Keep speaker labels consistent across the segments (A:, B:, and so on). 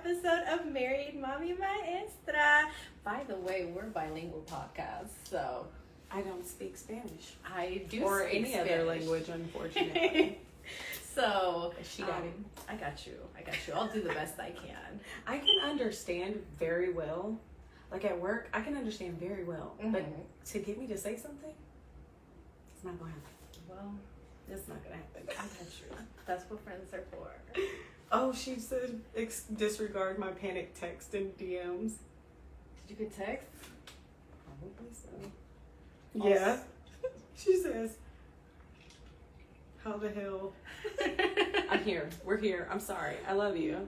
A: episode of Married.Mommy.Maestra. By the way, we're a bilingual podcast, so
B: I don't speak Spanish.
A: I do
B: or
A: speak
B: any
A: Spanish.
B: other language, unfortunately.
A: So
B: She got it.
A: I got you. I'll do the best I can.
B: I can understand very well. Like at work, I can understand very well. But to get me to say something, it's not gonna happen.
A: Well,
B: It's not gonna happen.
A: I got you. That's what friends are for.
B: Oh, she said disregard my panic text and DMs.
A: Did you get text?
B: Probably so. Yeah. She says, how the hell? I'm here. We're here. I'm sorry. I love you.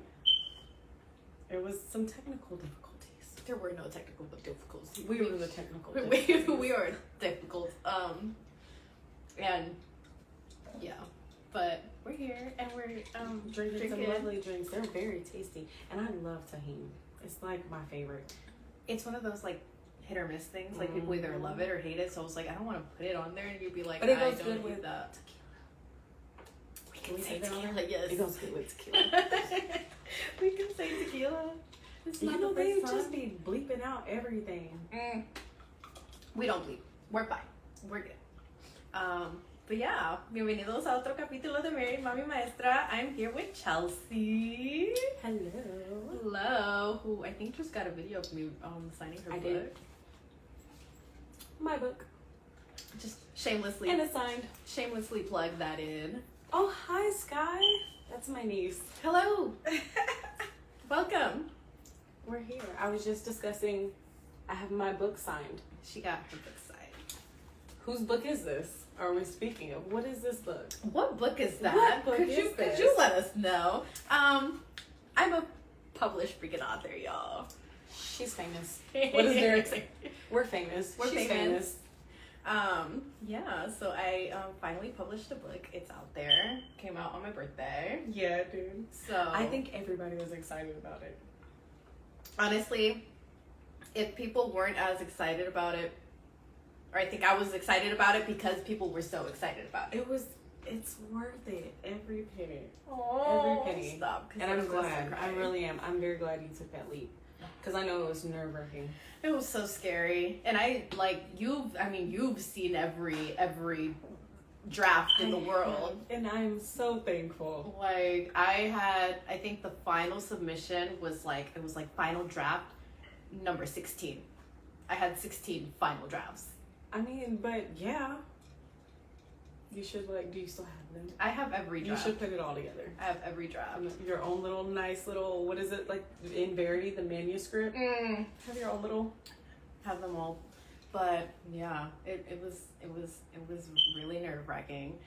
B: It was some technical difficulties.
A: There were no technical difficulties.
B: We were the technical difficulties.
A: We are difficult. And yeah, but we're here and we're
B: drinking some lovely drinks. They're very tasty, and I love tahini. It's like my favorite.
A: It's one of those like hit or miss things. Like people either love it or hate it. So I was like, I don't want to put it on there, and you'd be like,
B: but it
A: I
B: goes
A: don't
B: good
A: need
B: with
A: that.
B: Can we say
A: tequila? Yes,
B: it goes good with tequila.
A: we can say tequila. It's not the
B: they
A: first
B: just
A: time.
B: be bleeping out everything.
A: We don't bleep. We're fine. We're good. But yeah, bienvenidos a otro capítulo de Married Mommy Maestra. I'm here with Chelsea. Hello. Who I think just got a video of me signing her book.
B: Did. My book.
A: Just shamelessly.
B: And it's signed.
A: Shamelessly plug that in.
B: Oh, hi, Sky. That's my niece.
A: Hello. Welcome.
B: We're here. I was just discussing, I have my book signed.
A: She got her book signed.
B: Whose book is this? Are we speaking of? What is this book?
A: What book is that?
B: What book
A: could
B: is
A: you
B: this?
A: Could you let us know? I'm a published freaking author, y'all.
B: She's famous. What is there? We're famous.
A: We're
B: She's
A: famous. Yeah, so I finally published a book. It's out there. Came out on my birthday.
B: Yeah, dude.
A: So
B: I think everybody was excited about it.
A: Honestly, if people weren't as excited about it, or I think I was excited about it because people were so excited about it.
B: It's worth it. Every penny.
A: Oh,
B: Every penny.
A: Stop.
B: And I'm glad. I really am. I'm very glad you took that leap. Because I know it was nerve-wracking.
A: It was so scary. And you've seen every draft in the world.
B: And I'm so thankful.
A: Like, I think the final submission was like, it was like final draft number 16. I had 16 final drafts.
B: I mean, but yeah. You should, do you still have them?
A: I have every draft.
B: You should put it all together.
A: I have every draft.
B: Your own little nice little, what is it, in Verity, the manuscript? Have your own little...
A: Have them all. But yeah, it was really nerve-wracking.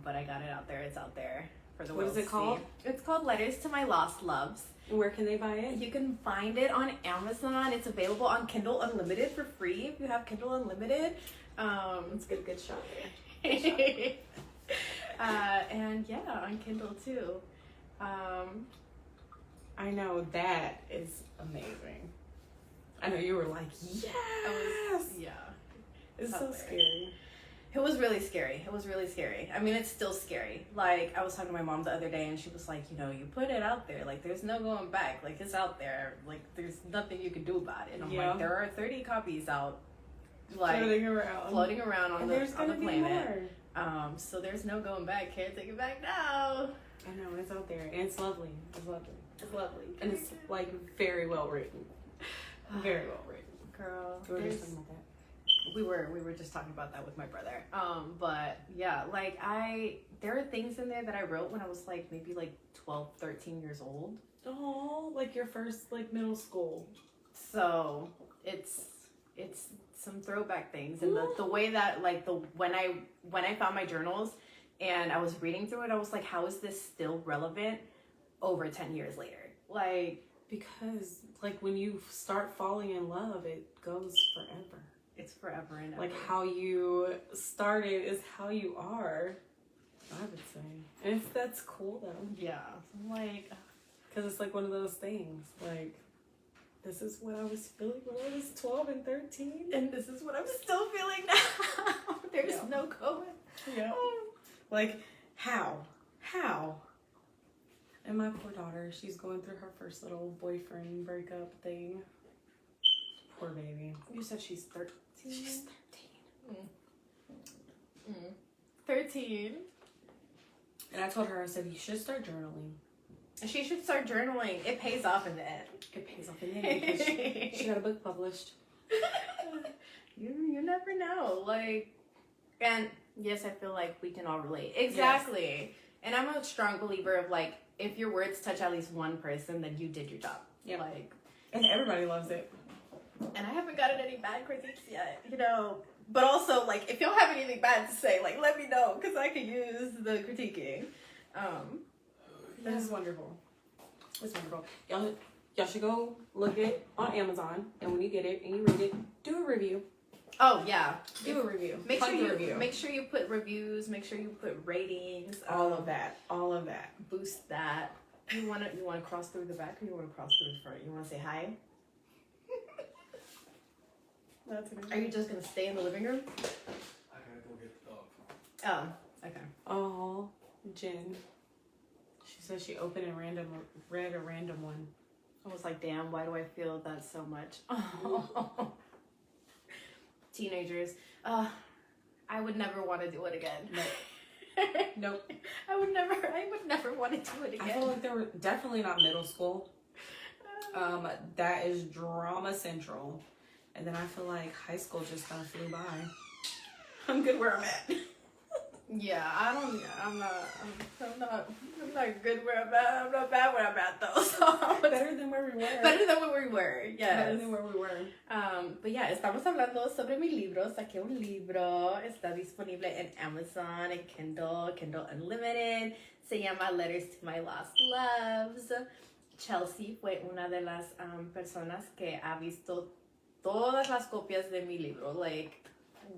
A: But I got it out there. It's out there for the world to see. What is it called? It's called Letters to My Lost Loves.
B: Where can they buy it?
A: You can find it on Amazon. It's available on Kindle Unlimited for free if you have Kindle Unlimited.
B: Let's get a good shot there.
A: And yeah, on Kindle too.
B: I know that is amazing. I know you were like, yes!
A: Yeah.
B: It's so scary.
A: It was really scary. I mean, it's still scary. Like, I was talking to my mom the other day and she was like, you put it out there. Like, there's no going back. Like, it's out there. Like, there's nothing you can do about it. And I'm like, there are 30 copies out. Like, floating around on the planet. More. So there's no going back. Can't take it back now.
B: I know, it's out there. And it's lovely. It's lovely. And it's, very well written. Very well written.
A: Girl.
B: We were just talking about that.
A: We were just talking about that with my brother. But yeah, there are things in there that I wrote when I was maybe 12, 13 years old.
B: Oh, your first middle school.
A: So it's some throwback things, and the way that when I found my journals and I was reading through it, I was like, how is this still relevant over 10 years later?
B: Because when you start falling in love, it goes forever.
A: It's forever and ever.
B: How you started is how you are, I would say. And that's cool though.
A: Yeah.
B: Because it's one of those things. This is what I was feeling when I was 12 and 13.
A: And this is what I'm still feeling now. There's no going.
B: Yeah. How? And my poor daughter, she's going through her first little boyfriend breakup thing. Poor baby.
A: You said she's 13?
B: She's
A: 13.
B: And I told her, I said, you should start journaling.
A: She should start journaling. It pays off in the end.
B: It pays off in the end because she got a book published.
A: You never know. Like, and yes, I feel like we can all relate. Exactly. Yes. And I'm a strong believer of like, if your words touch at least one person, then you did your job.
B: Yeah.
A: Like,
B: and everybody loves it.
A: And I haven't gotten any bad critiques yet, you know. But also, like, if y'all have anything bad to say, like, let me know, because I can use the critiquing.
B: That is wonderful. It's wonderful. Y'all should go look it on Amazon, and when you get it and you read it, do a review.
A: Oh yeah,
B: do a review.
A: Make sure you put reviews. Make sure you put ratings.
B: All of that.
A: Boost that. You wanna cross through the back, or you wanna cross through the front? You wanna say hi?
B: That's amazing.
A: Are you just gonna stay in the living room?
C: I gotta go get the dog.
A: Oh, okay.
B: Oh, Jen. She said she opened and read a random one.
A: I was like, damn, why do I feel that so much? Oh. Teenagers. I would never want to do it again.
B: Nope.
A: I would never want to do it again.
B: I feel like they were definitely not middle school. That is drama central. And then I feel like high school just kind of flew by.
A: I'm good where I'm at. Yeah, I'm not good where I'm at. I'm not bad where I'm at though. So
B: better than where we were.
A: Better than where we were, yes.
B: Better than where we were.
A: But yeah, estamos hablando sobre mi libro. Saqué un libro. Está disponible en Amazon, en Kindle Unlimited. Se llama Letters to My Lost Loves. Chelsea fue una de las personas que ha visto todas las copias de mi libro, like,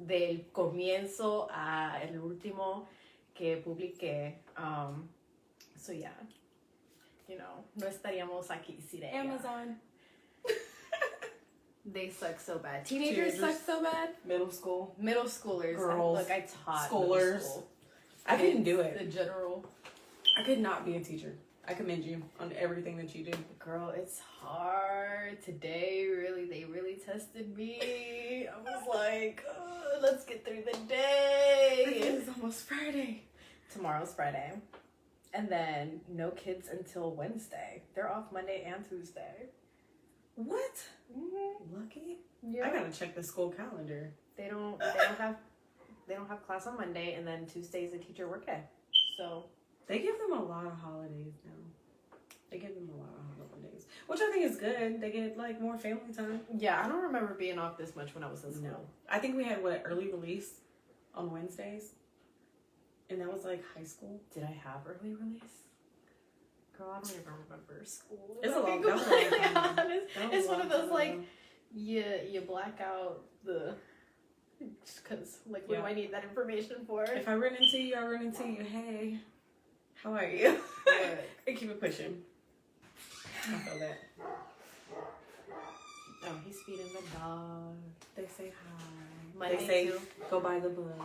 A: del comienzo a el último que publiqué. So yeah, you know, no estaríamos aquí sin ella.
B: Amazon.
A: They suck so bad. Teenagers suck so bad.
B: Middle
A: schoolers.
B: Girls.
A: Look, I taught
B: Schoolers.
A: middle school.
B: I couldn't do it.
A: The general.
B: I could not be a teacher. I commend you on everything that you do.
A: Girl, it's hard. Today, they really tested me. I was like, let's get through the day.
B: It's almost Friday.
A: Tomorrow's Friday. And then no kids until Wednesday. They're off Monday and Tuesday.
B: What?
A: Mm-hmm.
B: Lucky?
A: Yeah.
B: I gotta check the school calendar.
A: They don't have class on Monday, and then Tuesday is a teacher work day. So
B: they give them a lot of holidays now. They give them a lot of holidays, which I think is good. They get like more family time.
A: yeah, I don't remember being off this much when I was in school.
B: No, I think we had early release on Wednesdays, and that was like high school.
A: Did I have early release? Girl, I don't even remember school.
B: It's a long
A: time. It's one of those like you black out the. Just because, like, what do I need that information for?
B: If I run into you, I run into you. Hey, how are you? And keep it pushing. I feel that.
A: Oh, he's feeding the dog.
B: They say hi.
A: Monday
B: they say
A: too.
B: Go buy the book.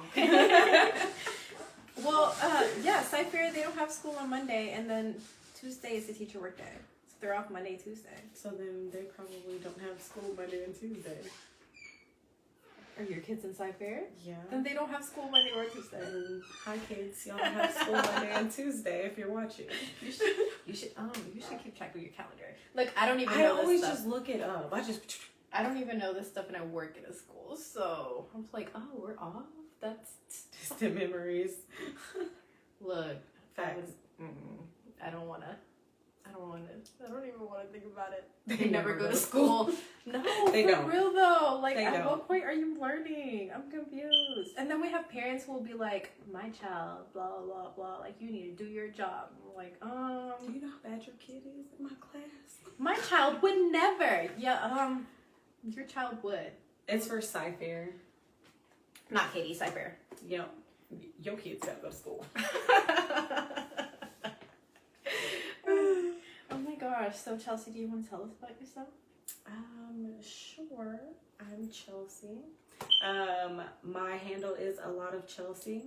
A: Well, yeah, Sci-Fair, they don't have school on Monday, and then Tuesday is the teacher work day. So they're off Monday, Tuesday.
B: So then they probably don't have school Monday and Tuesday.
A: Are your kids in Sci-Fair?
B: Yeah.
A: Then they don't have school Monday or Tuesday.
B: Hi kids, y'all have school Monday and Tuesday if you're watching.
A: You should keep track of your calendar. Look, I don't even know
B: I
A: this
B: always
A: stuff.
B: just look it up.
A: I don't even know this stuff, and I work in a school, so I'm like, oh, we're off? That's
B: distant memories.
A: Look,
B: Facts.
A: I don't even want to think about it.
B: They
A: never go to school. No,
B: they don't.
A: For real though. Like,
B: they
A: at
B: don't.
A: what point are you learning? I'm confused. And then we have parents who will be like, my child, blah, blah, blah. Like, you need to do your job. I'm like,
B: Do you know how bad your kid is in my class?
A: my child would never. Yeah, your child would.
B: It's for Sci-Fair.
A: Not Katie, Sci-Fair.
B: Yep. Your kids gotta go to school.
A: Oh my gosh. So, Chelsea, do you want to tell us about yourself?
B: Sure. I'm Chelsea. My handle is a lot of Chelsea.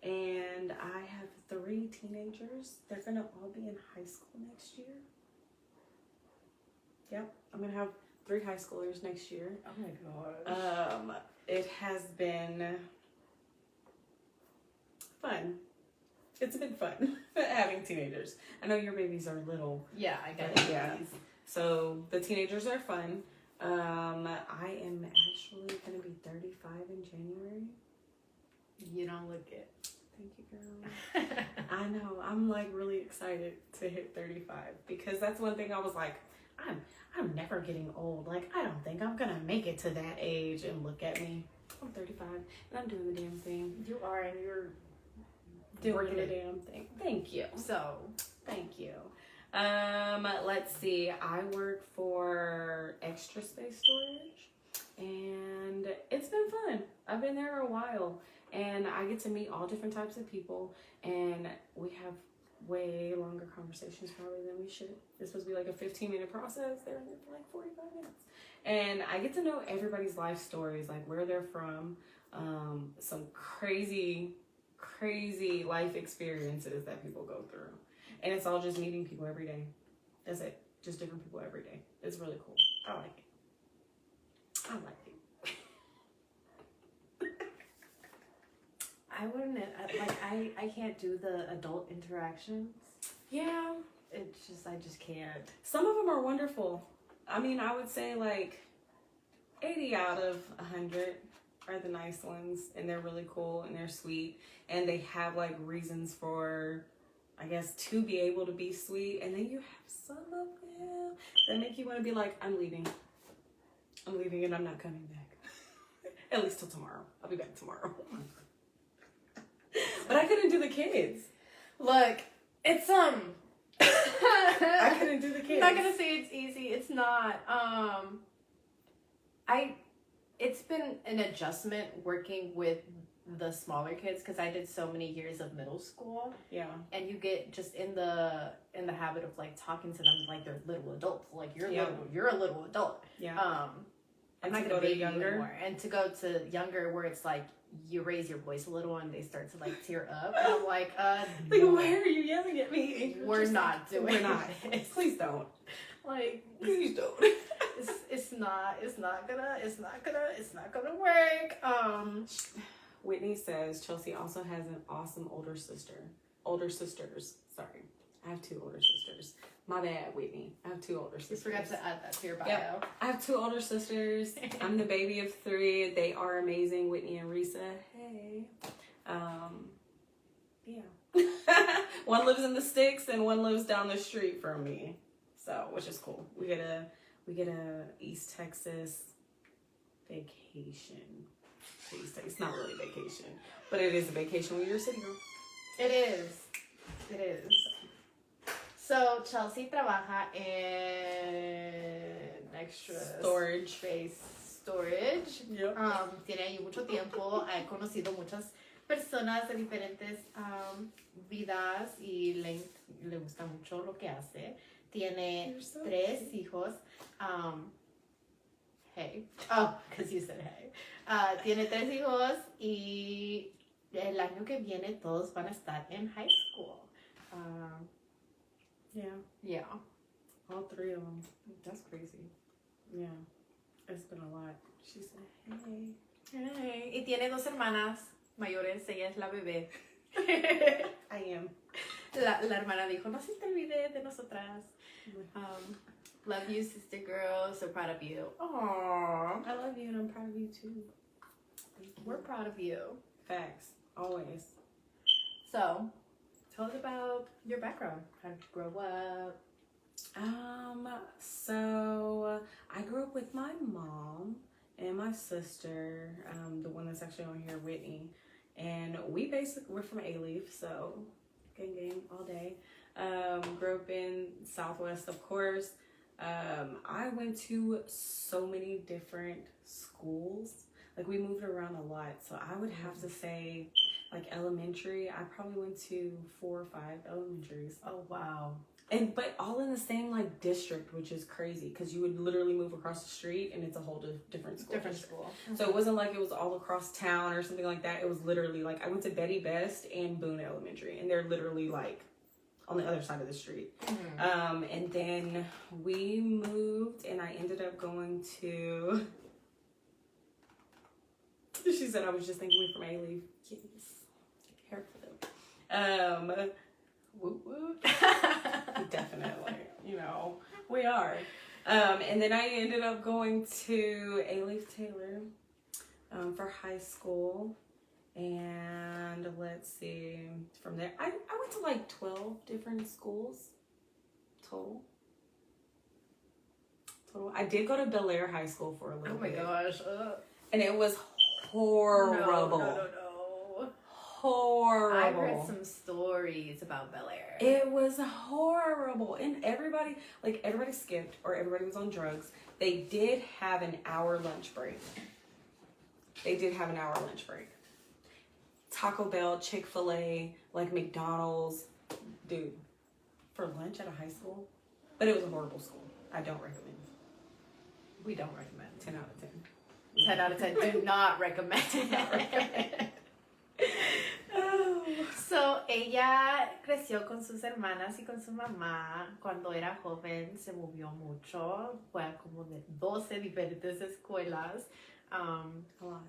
B: And I have 3 teenagers. They're going to all be in high school next year. Yep, I'm going to have 3 high schoolers next year.
A: Oh my gosh.
B: It has been fun. It's been fun having teenagers. I know your babies are little.
A: Yeah, I got it.
B: Yeah. So the teenagers are fun. I am actually going to be 35 in January.
A: You don't look it.
B: Thank you, girl. I know. I'm like really excited to hit 35 because that's one thing I was like, I'm never getting old. Like, I don't think I'm gonna make it to that age. And look at me. I'm 35 and I'm doing the damn thing.
A: You are, and you're
B: Doing the damn thing. Thank you.
A: So,
B: thank you. Let's see. I work for Extra Space Storage and it's been fun. I've been there a while and I get to meet all different types of people and we have way longer conversations probably than we should. This supposed to be like a 15-minute process. They're in there for like 45 minutes. And I get to know everybody's life stories, like where they're from, some crazy life experiences that people go through. And it's all just meeting people every day. That's it. Just different people every day. It's really cool. I like it. I like it.
A: I wouldn't, I can't do the adult interactions.
B: Yeah.
A: It's just, I just can't.
B: Some of them are wonderful. I mean, I would say like 80 out of 100 are the nice ones. And they're really cool and they're sweet. And they have like reasons for, I guess, to be able to be sweet. And then you have some of them that make you want to be like, I'm leaving and I'm not coming back. At least till tomorrow. I'll be back tomorrow. But I couldn't do the kids.
A: Look, it's
B: I couldn't do the kids.
A: I'm not gonna say it's easy. It's not. It's been an adjustment working with the smaller kids because I did so many years of middle school.
B: Yeah.
A: And you get just in the habit of like talking to them like they're little adults. Like you're a little adult.
B: Yeah.
A: I'm not gonna baby you anymore. And to go to younger where it's like you raise your voice a little and they start to like tear up. And I'm like,
B: no. Why are you yelling at me?
A: We're not doing
B: We're not. Please don't.
A: Like,
B: please don't.
A: It's not gonna work.
B: Whitney says Chelsea also has an awesome older sisters. Sorry. I have 2 older sisters. My bad, Whitney. I have 2 older sisters.
A: You forgot to add that to your bio.
B: Yep. I have 2 older sisters. I'm the baby of 3. They are amazing, Whitney and Risa. Hey. Yeah. One lives in the sticks and one lives down the street from me. So, which is cool. We get a East Texas vacation. It's not really vacation, but it is a vacation when you're a city girl.
A: It is. So Chelsea trabaja en extra space storage.
B: Yep.
A: Tiene ahí mucho tiempo. Ha conocido muchas personas de diferentes vidas y le gusta mucho lo que hace. Tiene 3 hijos. Hey. Oh, because you said hey. Tiene 3 hijos y el año que viene todos van a estar en high school. Yeah.
B: All 3 of them. That's crazy. Yeah. It's been a lot. She said, hey.
A: Y tiene 2 hermanas mayores. Ella es la bebé.
B: I am.
A: La hermana dijo, no se te olvide de nosotras. Love you, sister girl. So proud of you. Aww.
B: I love you and I'm proud of you too.
A: We're proud of you.
B: Facts. Always.
A: So, tell us about your background. How did you grow up?
B: So I grew up with my mom and my sister, the one that's actually on here, Whitney. And we're from A-Leaf, so gang all day. Grew up in Southwest, of course. I went to so many different schools. Like, we moved around a lot. So I would have to say, like, elementary, I probably went to 4 or 5 elementaries.
A: Oh, wow.
B: But all in the same like district, which is crazy because you would literally move across the street and it's a whole different school.
A: Different school.
B: So it wasn't like it was all across town or something like that. It was literally like I went to Betty Best and Boone Elementary, and they're literally like on the other side of the street. And then we moved, and I ended up going to. She said I was just thinking we from A-Leaf. Yes, careful.
A: Woot woot.
B: Definitely, we are. And then I ended up going to A-Leaf Taylor for high school. And let's see, from there, I went to like 12 different schools total. I did go to Bel Air High School for a little bit.
A: Oh my gosh.
B: And it was horrible.
A: No.
B: Horrible.
A: I've heard some stories about Bel Air.
B: It was horrible. And everybody skipped or everybody was on drugs. They did have an hour lunch break. Taco Bell, Chick-fil-A, like McDonald's. Dude, for lunch at a high school? But it was a horrible school. I don't recommend.
A: We don't recommend.
B: 10 out of 10.
A: 10 out of 10. Do not recommend. So, ella creció con sus hermanas y con su mamá. Cuando era joven se movió mucho. Fue a como de 12 diferentes escuelas. A lot.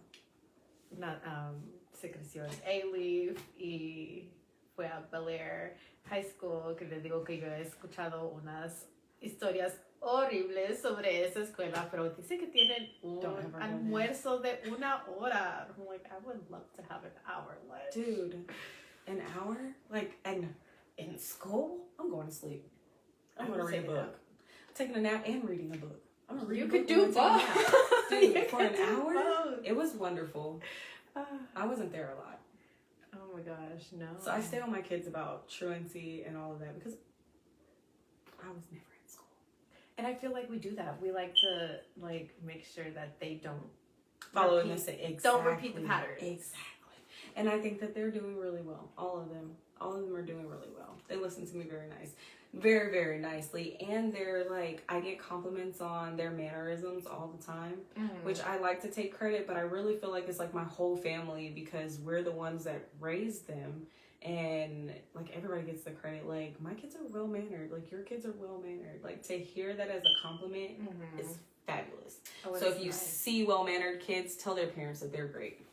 A: Se creció en A-Leaf y fue a Bel Air High School, que les digo que yo he escuchado unas historias horribles sobre esa escuela, pero dice que tienen un almuerzo de 1 hora. I'm like, I would love to have an hour lunch.
B: Dude, an hour? Like, and in school? I'm going to sleep. I'm going to read a book. I'm taking a nap and reading a book. I'm going to read a book.
A: You could do both.
B: Dude, for an hour? It was wonderful. I wasn't there a lot.
A: Oh my gosh, no.
B: So I stay on my kids about truancy and all of that because I was never in school.
A: And I feel like we do that. We like to make sure that they don't
B: follow in this. Exactly.
A: Don't repeat the patterns.
B: Exactly. And I think that they're doing really well. All of them are doing really well. They listen to me very, very nicely. And they're like, I get compliments on their mannerisms all the time, which I like to take credit, but I really feel like it's like my whole family because we're the ones that raised them. And like everybody gets the credit. Like my kids are well mannered. Like your kids are well mannered. Like to hear that as a compliment is fabulous. So if you see well mannered kids, tell their parents that they're great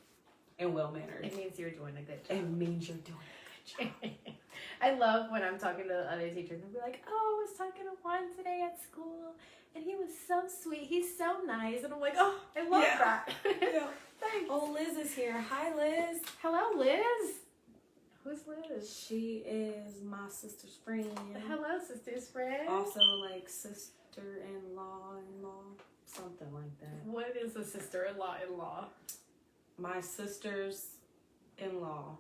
B: and well mannered.
A: It means you're doing a good job.
B: It means you're doing a good job.
A: I love when I'm talking to other teachers and be like, oh, I was talking to Juan today at school and he was so sweet. He's so nice. And I'm like, oh, I love that.
B: Yeah.
A: Thanks.
B: Oh, Liz is here. Hi, Liz.
A: Hello, Liz. Who's Liz?
B: She is my sister's friend.
A: Hello, sister's friend.
B: Also, like sister-in-law, something like that.
A: What is a sister-in-law?
B: My sister's in-law.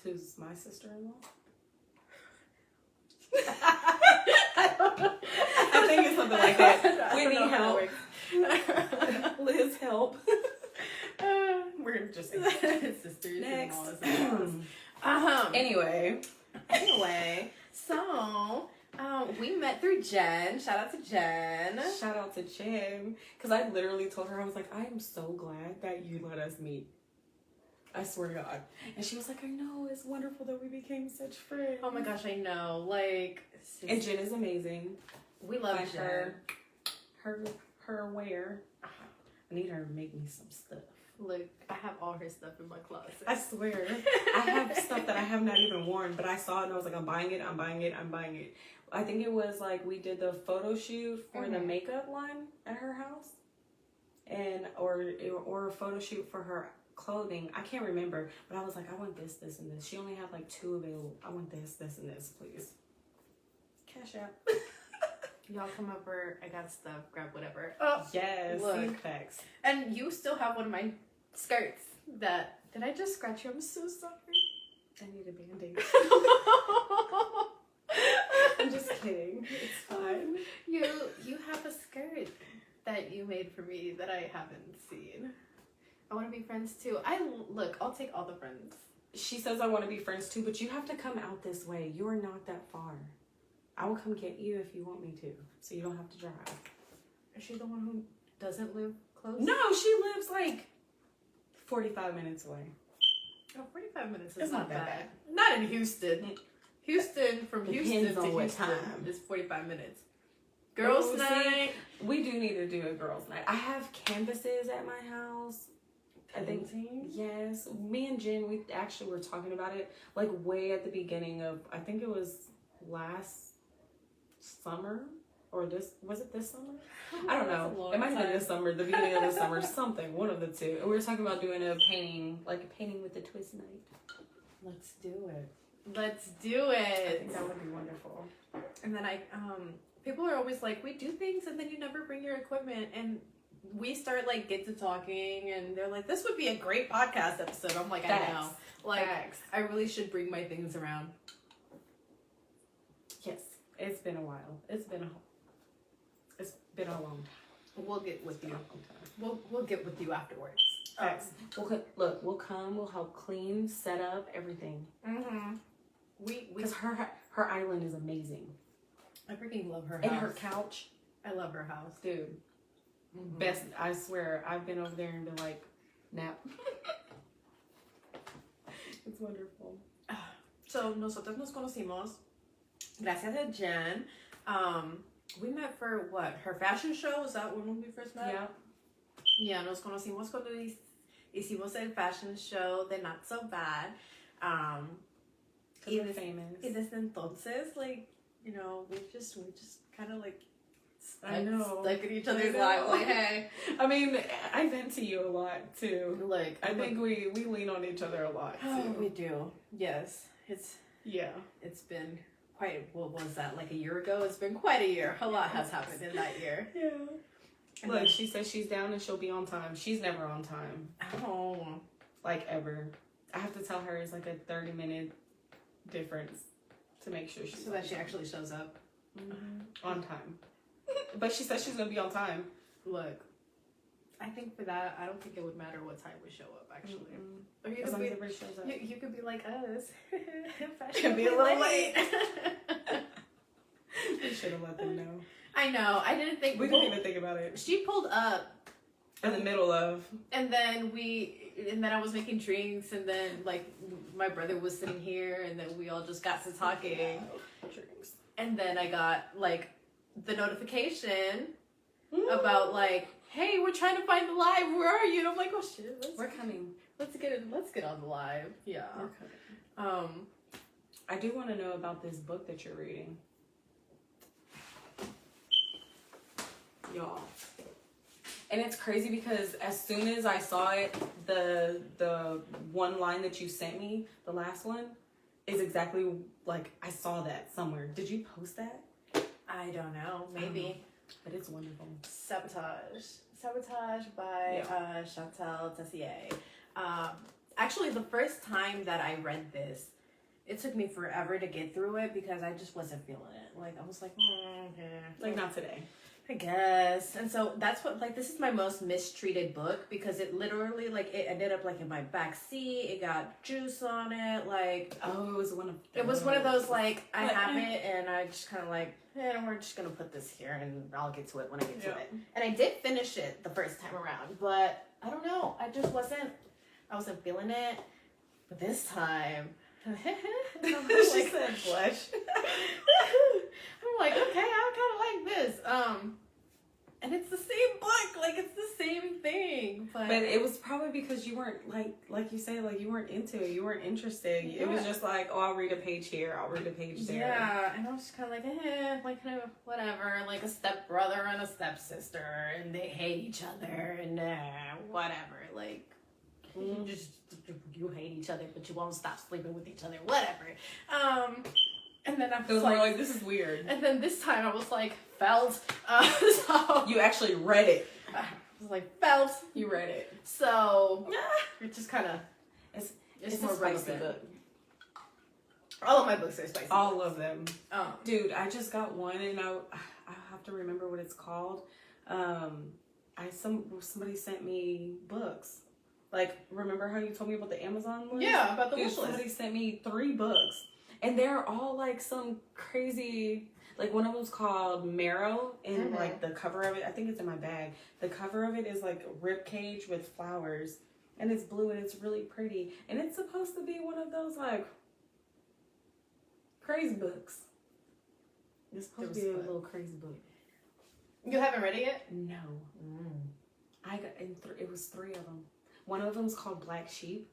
B: Who's my sister-in-law? I think it's something like that. We need help. Liz, help. We're just
A: sisters.
B: Next.
A: Anyway, so we met through Jen. Shout out to Jen.
B: Because I literally told her, I was like, I am so glad that you let us meet. I swear to God. And she was like, I know, it's wonderful that we became such friends.
A: Oh my gosh, I know. Like,
B: and Jen is amazing.
A: We love Jen.
B: Her wear. I need her to make me some stuff.
A: Look, I have all her stuff in my closet.
B: I swear. I have stuff that I have not even worn, but I saw it and I was like, I'm buying it. I think it was like we did the photo shoot for the makeup line at her house. Or a photo shoot for her clothing. I can't remember, but I was like, I want this, and this. She only had like 2 available. I want this, and this, please. Cash out.
A: Y'all come over. I got stuff. Grab whatever.
B: Oh, yes.
A: Look.
B: Facts.
A: And you still have one of my skirts that... Did I just scratch you? I'm so sorry.
B: I need a Band-Aid. I'm just kidding. It's fine.
A: You have a skirt that you made for me that I haven't seen. I want to be friends too. I'll take all the friends.
B: she says, I want to be friends too, but you have to come out this way. You are not that far. I will come get you if you want me to, so you don't have to drive.
A: Is she the one who doesn't live close?
B: No, she lives like 45 minutes away.
A: Oh, 45 minutes is
B: It's
A: not
B: not that
A: bad. Not in Houston. Houston, from
B: Depends
A: Houston to
B: on what
A: Houston
B: time.
A: is 45 minutes. Girls' night.
B: We do need to do a girls' night. I have canvases at my house. I think, yes. Me and Jen, we actually were talking about it like way at the beginning of, I think it was last summer or was it this summer? I don't know. It might have been this summer, the beginning of the summer, something, one of the two. And we were talking about doing a painting, like a painting with a twist night.
A: Let's do it. Let's do it.
B: I think that would be wonderful.
A: And then people are always like, we do things and then you never bring your equipment. And we start like get to talking and they're like, this would be a great podcast episode. I'm like,
B: Facts.
A: I know. Like,
B: Facts.
A: I really should bring my things around.
B: Yes. It's been a while. It's been a long time.
A: We'll get with you.
B: Long time.
A: We'll get with you afterwards.
B: Facts. We'll come. We'll help clean, set up, everything.
A: Mm-hmm.
B: Because her island is amazing.
A: I freaking love her house.
B: And her couch,
A: I love her house.
B: dude.
A: Mm-hmm.
B: Best. I swear, I've been over there and been like, nap. It's wonderful.
A: So nosotros nos conocimos gracias a Jen. We met for what? Her fashion show? Was that when we first met?
B: Yeah.
A: Yeah, nos conocimos cuando hicimos el fashion show de Not So Bad.
B: Because we're famous.
A: Y desde entonces, like, you know, we just kind of like stuck in each other's lives. Like, hey.
B: I mean, I vent to you a lot too.
A: Like,
B: I think we lean on each other a lot too.
A: Oh, we do. Yes. It's been quite, what was that, like a year ago? It's been quite a year. A lot has happened in that year.
B: Yeah.
A: And
B: Look,
A: then,
B: she says she's down and she'll be on time. She's never on time.
A: oh.
B: Like, ever. I have to tell her it's like a 30-minute difference to make sure she's
A: So that she actually shows up.
B: on time. But she says she's going to be on time.
A: Look, I think for that, I don't think it would matter what time we show up, actually. Or you
B: As
A: could
B: long
A: be,
B: as everybody shows up.
A: you could be like us.
B: Could be a little late. We should have let them know.
A: I know. I didn't think.
B: We didn't even think about it.
A: She pulled up.
B: In the middle of.
A: And then I was making drinks, and then, like, my brother was sitting here, and then we all just got to talking.
B: Drinks.
A: And then I got, like, the notification about, like, hey, we're trying to find the live. Where are you? And I'm like, oh, shit.
B: We're coming.
A: Let's get on the live. Yeah.
B: We're coming. I do want to know about this book that you're reading. Y'all. And it's crazy because as soon as I saw it, the one line that you sent me, the last one, is exactly like I saw that somewhere. Did you post that?
A: I don't know. Maybe.
B: But it's wonderful.
A: Sabotage by Chantal Tessier. Actually, the first time that I read this, it took me forever to get through it because I just wasn't feeling it. Like, I was like,
B: Like, not today.
A: I guess. And so that's what, like, this is my most mistreated book because it literally, like, it ended up, like, in my back seat. It got juice on it. Like,
B: oh, it was one of those.
A: It was one of those, like, I have it and I just kind of like, we're just going to put this here and I'll get to it when I get to it. And I did finish it the first time around, but I don't know. I wasn't feeling it. But this time,
B: she said blush.
A: I'm like, okay, I kind of like this. And it's the same book, like it's the same thing. But
B: it was probably because you weren't like you say, like you weren't into it, you weren't interested. Yeah. It was just like, oh, I'll read a page here, I'll read a page there.
A: Yeah, and I was just kind of like, kind of whatever, like a stepbrother and a stepsister, and they hate each other, and whatever, like. You hate each other, but you won't stop sleeping with each other. Whatever. And then I was
B: like, this is weird.
A: And then this time I was like, felt. So
B: you actually read it.
A: I was like, felt.
B: You read it.
A: So it just kind of.
B: It's more relevant. Book.
A: All of my books are spicy.
B: All of them. Dude, I just got one, and I have to remember what it's called. Somebody sent me books. Like, remember how you told me about the Amazon list?
A: Yeah, about the
B: Dude,
A: wish list.
B: somebody sent me 3 books. And they're all, like, some crazy... Like, one of them's called Marrow. And, like, the cover of it... I think it's in my bag. The cover of it is, like, a rib cage with flowers. And it's blue and it's really pretty. And it's supposed to be one of those, like... crazy books. It's supposed to be a little crazy book.
A: You haven't read it yet?
B: No. I got it was 3 of them. One of them's called Black Sheep,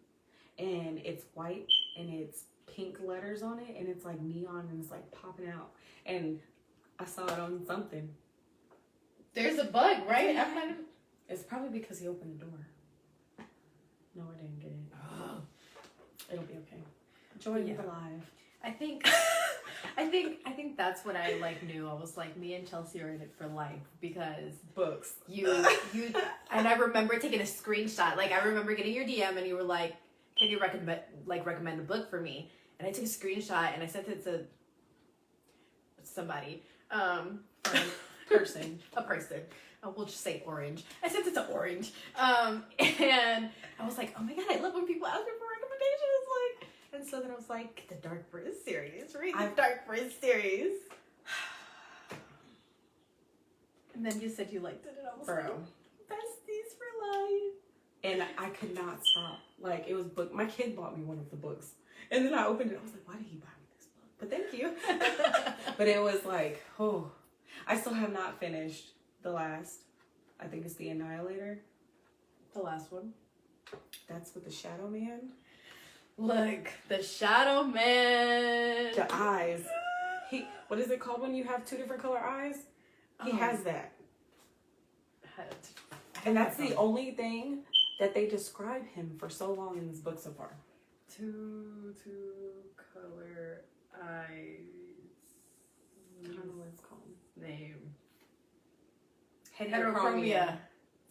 B: and it's white and it's pink letters on it, and it's like neon and it's like popping out. And I saw it on something.
A: There's a bug, right?
B: It's probably because he opened the door. No, I didn't get it. It'll be okay. Join the live.
A: I think that's what I like knew. I was like, me and Chelsea are in it for life because
B: Books.
A: You and I remember taking a screenshot. Like I remember getting your DM and you were like, can you recommend a book for me? And I took a screenshot and I sent it to somebody.
B: Person.
A: A person. We'll just say Orange. I sent it to Orange. And I was like, oh my god, I love when people ask me for recommendations. Like, and so then I was like, the Dark Brizz series. Read the Dark Brizz series. And then you said you liked it, and I was like, besties for life.
B: And I could not stop. Like, it was book. My kid bought me one of the books. And then I opened it. I was like, why did he buy me this book? But thank you. But it was like, oh. I still have not finished the last. I think it's The Annihilator.
A: The last one.
B: That's with the Shadow Man.
A: Look, the Shadow Man.
B: The eyes. What is it called when you have 2 different color eyes? He has that. And that's the only thing that they describe him for so long in this book so far.
A: 2 color eyes.
B: I don't know what it's called.
A: Name.
B: Heterochromia.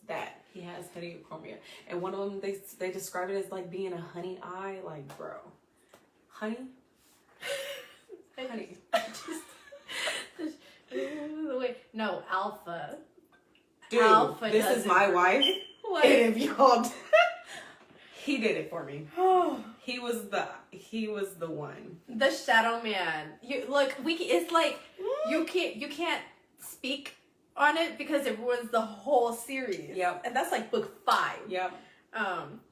B: That. He has heterochromia. And one of them, they describe it as like being a honey eye. Like, bro. Honey? Honey.
A: No, Alpha.
B: Dude,
A: Alpha
B: this is my wife.
A: What?
B: And if y'all... He did it for me. He was the one.
A: The Shadow Man. It's like you can't speak on it because it ruins the whole series.
B: Yep.
A: And that's like book 5.
B: Yep.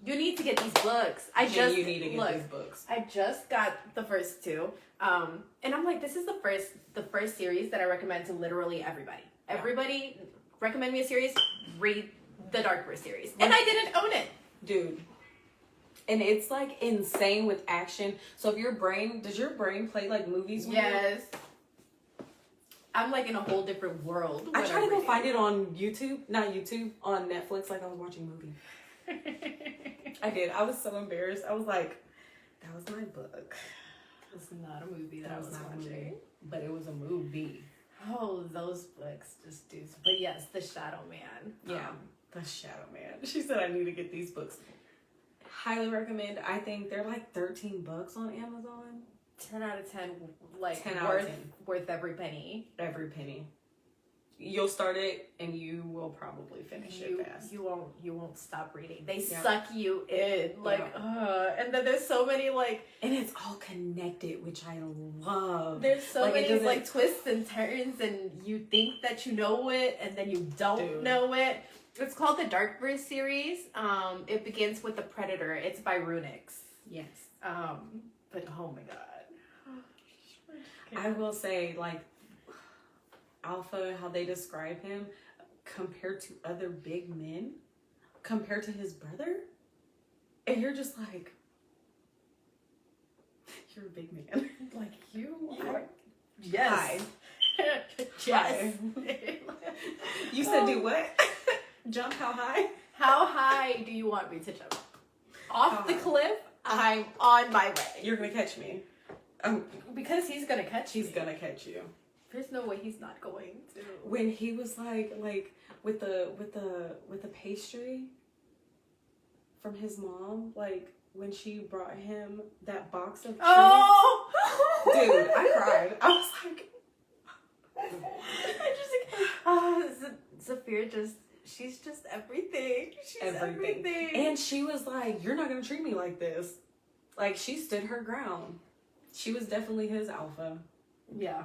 A: You need to get these books.
B: You need to get these books.
A: I just got the first 2. And I'm like, this is the first series that I recommend to literally everybody. Yeah. Everybody recommend me a series, read the Dark Brizz series. And I didn't own it.
B: Dude. And it's like insane with action. So if does your brain play like movies with
A: Yes. I'm like in a whole different world.
B: I tried to go find it on YouTube. Not YouTube. On Netflix like I was watching a movie. I did. I was so embarrassed. I was like, that was my book.
A: It's not a movie that I was watching.
B: But it was a movie.
A: Oh, those books just do. But yes, The Shadow Man.
B: Yeah. The Shadow Man. She said I need to get these books. Highly recommend. I think they're like $13 on Amazon.
A: 10 out of 10. Like
B: 10 out of 10.
A: Worth every penny.
B: Every penny. You'll start it and you will probably finish it fast.
A: You won't stop reading. They suck you in. And then there's so many
B: and it's all connected, which I love.
A: There's so many twists and turns, and you think that you know it and then you don't know it. It's called the Dark Brizz series. It begins with The Predator. It's by Runix.
B: Yes.
A: But oh my god.
B: I will say, Alpha, how they describe him compared to other big men, compared to his brother, and you're just like, you're a big man.
A: You are. Yes.
B: Yes. You said do what? Jump how high?
A: How high do you want me to jump? Off the cliff? I'm on my way.
B: You're gonna catch me.
A: Because he's gonna catch
B: He's gonna catch you.
A: There's no way he's not going to.
B: When he was like with the pastry from his mom, when she brought him that box of treats.
A: Oh!
B: Dude, I cried. I was like,
A: Zafir just she's just everything. She's everything.
B: And she was like, you're not going to treat me like this. Like, she stood her ground. She was definitely his alpha.
A: Yeah.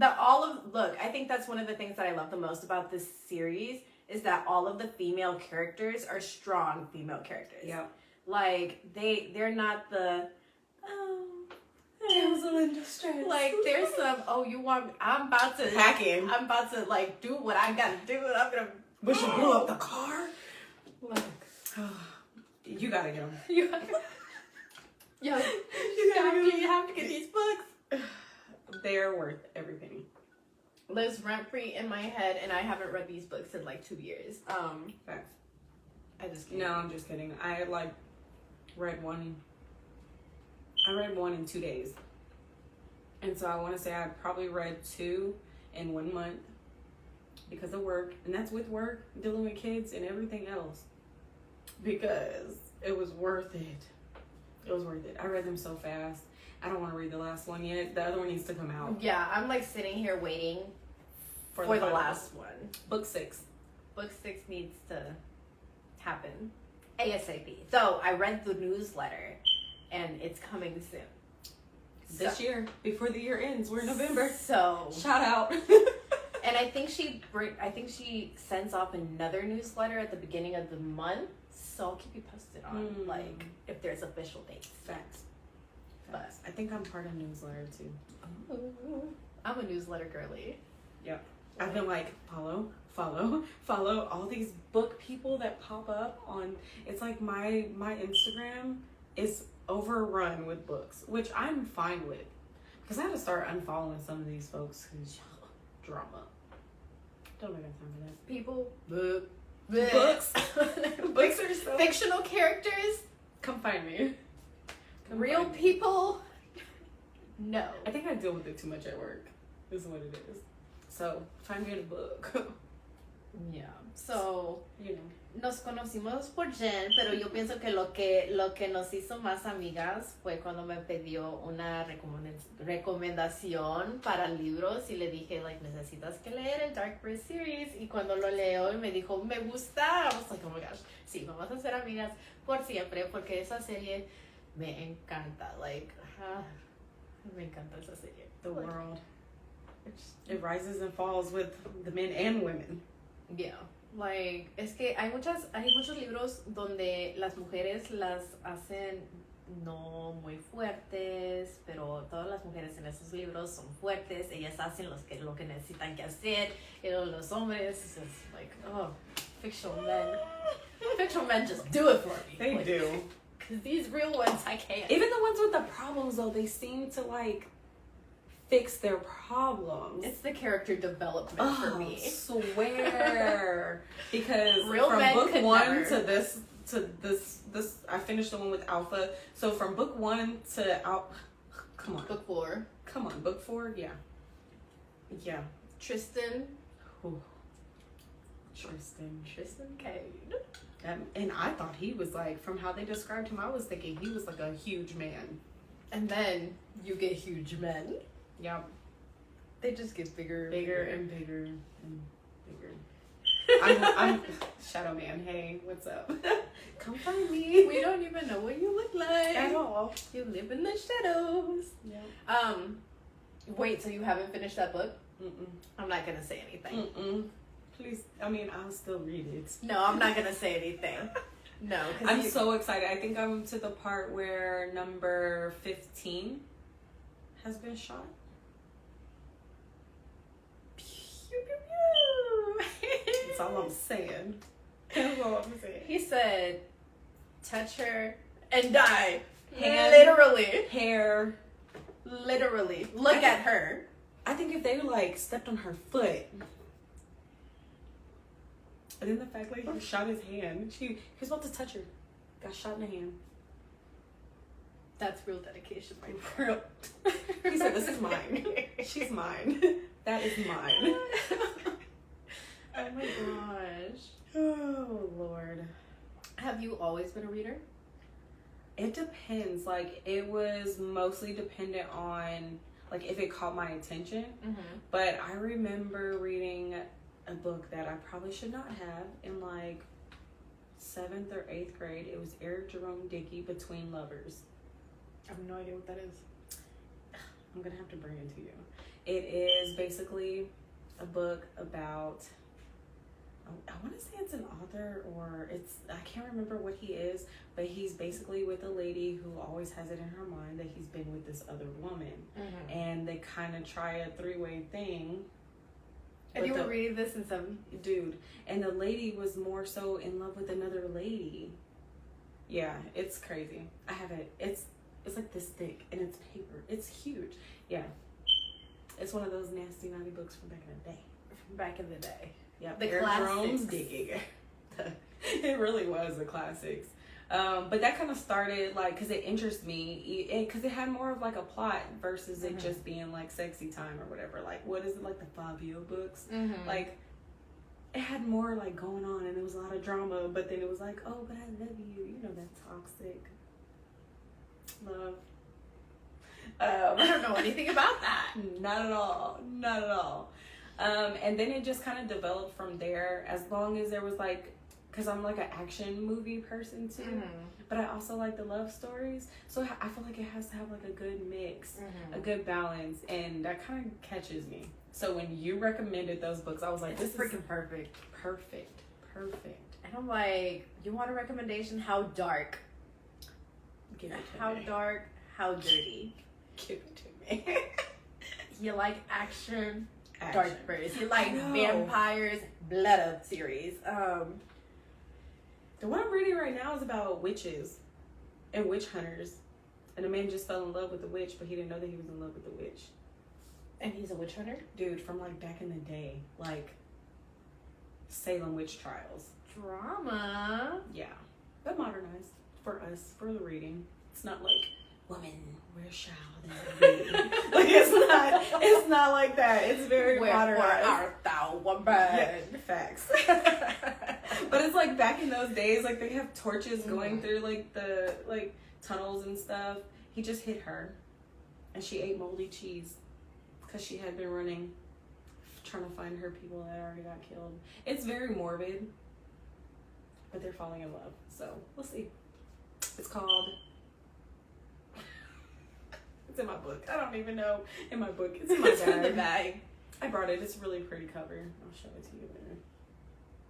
A: I think that's one of the things that I love the most about this series is that all of the female characters are strong female characters.
B: Yeah.
A: Like, they're not the,
B: damsel in distress.
A: Like, there's some, I'm about to, like, do what I gotta do, and I'm gonna...
B: But she blew up the car? Like, you gotta get them.
A: You have to get these books.
B: They're worth every penny.
A: Lives rent-free in my head, and I haven't read these books in, like, 2 years.
B: Facts.
A: I just can't.
B: No, I'm just kidding. I, read one in 2 days. And so I want to say I probably read 2 in 1 month because of work. And that's with work, dealing with kids and everything else. Because it was worth it. It was worth it. I read them so fast. I don't want to read the last one yet. The other one needs to come out.
A: Yeah, I'm like sitting here waiting for the last one.
B: Book 6.
A: Book 6 needs to happen ASAP. So I read the newsletter and it's coming soon.
B: This year, before the year ends. We're in November.
A: So
B: shout out.
A: And I think she sends off another newsletter at the beginning of the month. So I'll keep you posted on like if there's official dates.
B: Facts.
A: But
B: I think I'm part of newsletter too.
A: I'm a newsletter girly.
B: Yep. I've been like follow all these book people that pop up on. It's like my Instagram is overrun with books, which I'm fine with because I have to start unfollowing some of these folks who's drama. Don't make time for that.
A: People,
B: books are so
A: fictional characters.
B: Come find me.
A: Real people. No.
B: I think I deal with it too much at work. Is what it is. So find me in a book.
A: Yeah. So,
B: you know.
A: Nos conocimos por Jen, pero yo pienso que lo que nos hizo más amigas fue cuando me pidió una recomendación para libros y le dije, like, necesitas que leer el Dark Bird series, y cuando lo leo y me dijo, me gusta, I was like, oh my gosh, sí, vamos a ser amigas por siempre, porque esa serie me encanta, like, me encanta esa serie.
B: The world. It rises and falls with the men and women.
A: Yeah. Like, es que hay muchos libros donde las mujeres las hacen no muy fuertes, pero todas las mujeres en esos libros son fuertes, ellas hacen lo que necesitan que hacer, y los hombres es like, oh, fictional men just do it for me.
B: They
A: like,
B: do.
A: Because these real ones, I can't.
B: Even the ones with the problems, though, they seem to, like, fix their problems.
A: It's the character development for me.
B: I swear. Because
A: real
B: from
A: men
B: book 1
A: never.
B: to this, I finished the one with Alpha. So from book 1 to come on.
A: Book 4.
B: Come on, book 4, yeah. Yeah.
A: Tristan.
B: Ooh. Tristan
A: Kane.
B: And I thought he was like, from how they described him, I was thinking he was like a huge man.
A: And then you get huge men.
B: Yep.
A: They just get bigger
B: and bigger. I'm Shadow Man. Hey, what's up? Come find me.
A: We don't even know what you look like
B: at all.
A: You live in the shadows.
B: Yeah.
A: Wait, so you haven't finished that book?
B: Mm-mm.
A: I'm not gonna say anything.
B: Mm-mm. Please, I mean, I'll still read it.
A: No, I'm not gonna say anything. No,
B: I'm so excited. I think I'm to the part where number 15 has been shot. That's all I'm saying. That's all I'm saying.
A: He said, touch her and die.
B: Hand,
A: literally.
B: Hair.
A: Literally. Look at her.
B: I think if they like stepped on her foot. And then the fact like he shot his hand. He was about to touch her. Got shot in the hand.
A: That's real dedication, my
B: friend. He said, this is mine. She's mine. That is mine.
A: Oh my gosh.
B: Oh, Lord.
A: Have you always been a reader?
B: It depends. Like, it was mostly dependent on, like, if it caught my attention.
A: Mm-hmm.
B: But I remember reading a book that I probably should not have in like 7th or 8th grade. It was Eric Jerome Dickey, Between Lovers.
A: I have no idea what that is.
B: I'm gonna have to bring it to you. It is basically a book about, I want to say it's an author, or I can't remember what he is, but he's basically with a lady who always has it in her mind that he's been with this other woman. Mm-hmm. And they kind of try a 3-way thing.
A: And you were reading this in some...
B: Dude. And the lady was more so in love with another lady. Yeah, it's crazy. I have it. It's like this thick, and it's paper. It's huge. Yeah. It's one of those nasty, naughty books from back in the day.
A: Back in the day.
B: Yeah,
A: the
B: Eric
A: classics.
B: Jerome's Digging. It really was the classics. But that kind of started, like, because it interests me, because it had more of, like, a plot versus it just being, like, sexy time or whatever. Like, what is it, like, the Fabio books? Mm-hmm. Like, it had more, like, going on, and there was a lot of drama, but then it was like, oh, but I love you. You know, that toxic love.
A: I don't know anything about that.
B: Not at all. Not at all. And then it just kind of developed from there, as long as there was, like, because I'm like an action movie person too, but I also like the love stories. So I feel like it has to have like a good mix, a good balance, and that kind of catches me. So when you recommended those books, I was like, this is freaking perfect. Perfect.
A: And I'm like, you want a recommendation? How dark?
B: Give it to
A: how
B: me.
A: Dark, how dirty?
B: Give it to me.
A: You like action. Dark birds. You like vampires, Blood Up series.
B: The one I'm reading right now is about witches and witch hunters. And a man just fell in love with the witch, but he didn't know that he was in love with the witch.
A: And he's a witch hunter?
B: Dude, from like back in the day. Like Salem witch trials.
A: Drama.
B: Yeah. But modernized for us, for the reading. It's not like, woman, where shall they be? Like, it's not like that. It's very modernized.
A: Where art thou, woman?
B: Yeah, facts. But it's like back in those days, like they have torches going through like the like tunnels and stuff. He just hit her, and she ate moldy cheese because she had been running, trying to find her people that already got killed. It's very morbid, but they're falling in love. So we'll see. It's called. It's in my book. I don't even know. In my book. It's in my bag.
A: In the bag.
B: I brought it. It's a really pretty cover. I'll show it to you later.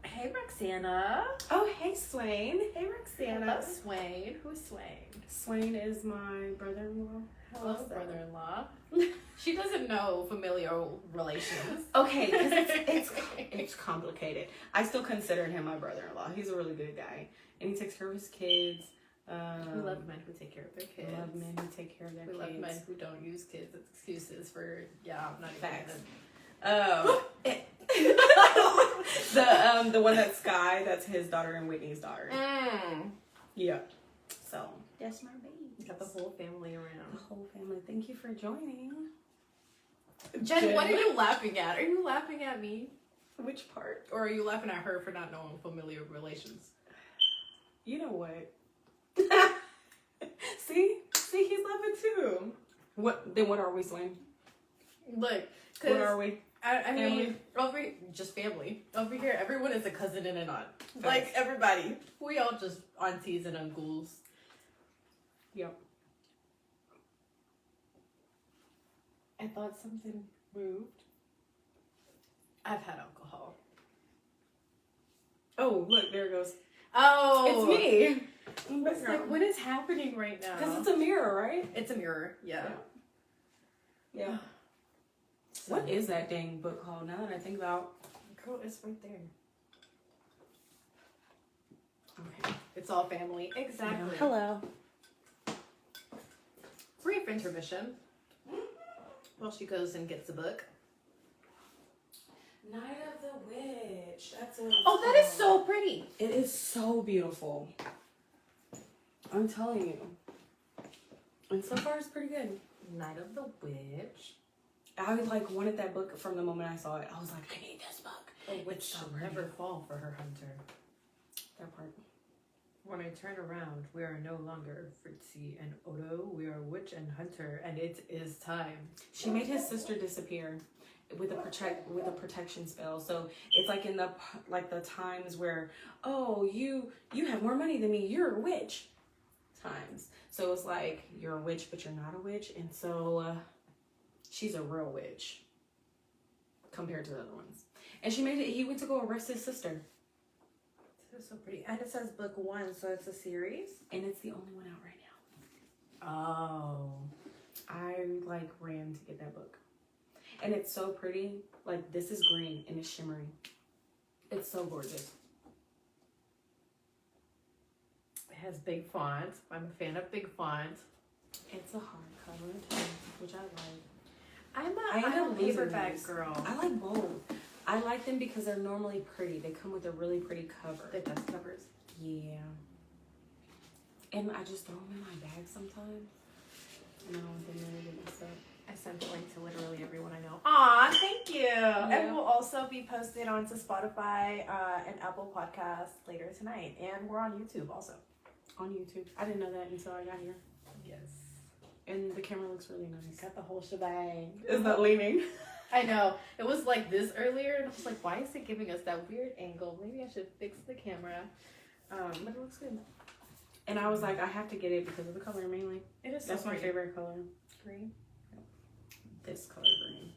A: Hey, Roxana.
B: Oh, hey, Swain. Hey, Roxana.
A: Hello, Swain. Who's Swain?
B: Swain is my brother-in-law.
A: Hello, brother-in-law. She doesn't know familial relations.
B: Okay, because it's complicated. I still consider him my brother-in-law. He's a really good guy. And he takes care of his kids.
A: We love men who take care of their kids.
B: We love men who take care of their kids.
A: We love men who don't use kids as excuses for, I'm not
B: Facts.
A: even
B: The one that's Sky, that's his daughter and Whitney's daughter. Yeah. So that's my baby.
A: You got the whole family around.
B: The whole family. Thank you for joining.
A: Jen, what are you laughing at? Are you laughing at me?
B: Which part?
A: Or are you laughing at her for not knowing familiar relations?
B: You know what? See, he's laughing too. What are we, Swain?
A: Look,
B: what are we?
A: I mean, just family. Over here, everyone is a cousin and an aunt. Nice. Like, everybody. We all just aunties and uncles.
B: Yep.
A: I thought something moved. I've had alcohol.
B: Oh, look, there it goes.
A: Oh!
B: It's me!
A: It's like, what is happening right now?
B: Because it's a mirror, right?
A: It's a mirror, yeah.
B: Yeah. So, what is that dang book called now that I think about?
A: Girl, it's right there.
B: Okay.
A: It's all family. Exactly.
B: Yeah. Hello.
A: Brief intermission. While she goes and gets a book.
B: Night of the Witch. That's what
A: that is so pretty.
B: It is so beautiful. I'm telling you. And so far it's pretty good.
A: Night of the Witch.
B: I wanted that book from the moment I saw it. I was like, I need this book.
A: A witch shall never fall for her hunter.
B: That part.
A: When I turn around, we are no longer Fritzy and Odo. We are witch and hunter, and it is time.
B: She made his sister disappear. with a protection spell. So it's like in the times where, oh, you have more money than me, you're a witch times. So it's like you're a witch but you're not a witch, and so she's a real witch compared to the other ones. And he went to go arrest his sister.
A: This is so pretty. And it says book 1, so it's a series,
B: and it's the only one out right now.
A: Oh,
B: I ran to get that book. And it's so pretty. Like, this is green and it's shimmering. It's so gorgeous.
A: it has big font. I'm a fan of big font.
B: It's a hardcover too, which I like.
A: I'm a paperback girl.
B: I like both. I like them because they're normally pretty. They come with a really pretty cover.
A: The dust covers.
B: Yeah. And I just throw them in my bag sometimes. No, they never get messed up.
A: I sent a link to literally everyone I know. Aw, thank you. Yeah. And we'll also be posted onto Spotify and Apple Podcasts later tonight. And we're on YouTube also.
B: On YouTube. I didn't know that until I got here.
A: Yes.
B: And the camera looks really nice.
A: Got the whole shebang.
B: Is that leaning?
A: I know. It was like this earlier, and I was like, why is it giving us that weird angle? Maybe I should fix the camera. But it looks good.
B: And I was like, I have to get it because of the color mainly.
A: It is.
B: That's my favorite color.
A: Green.
B: This color green.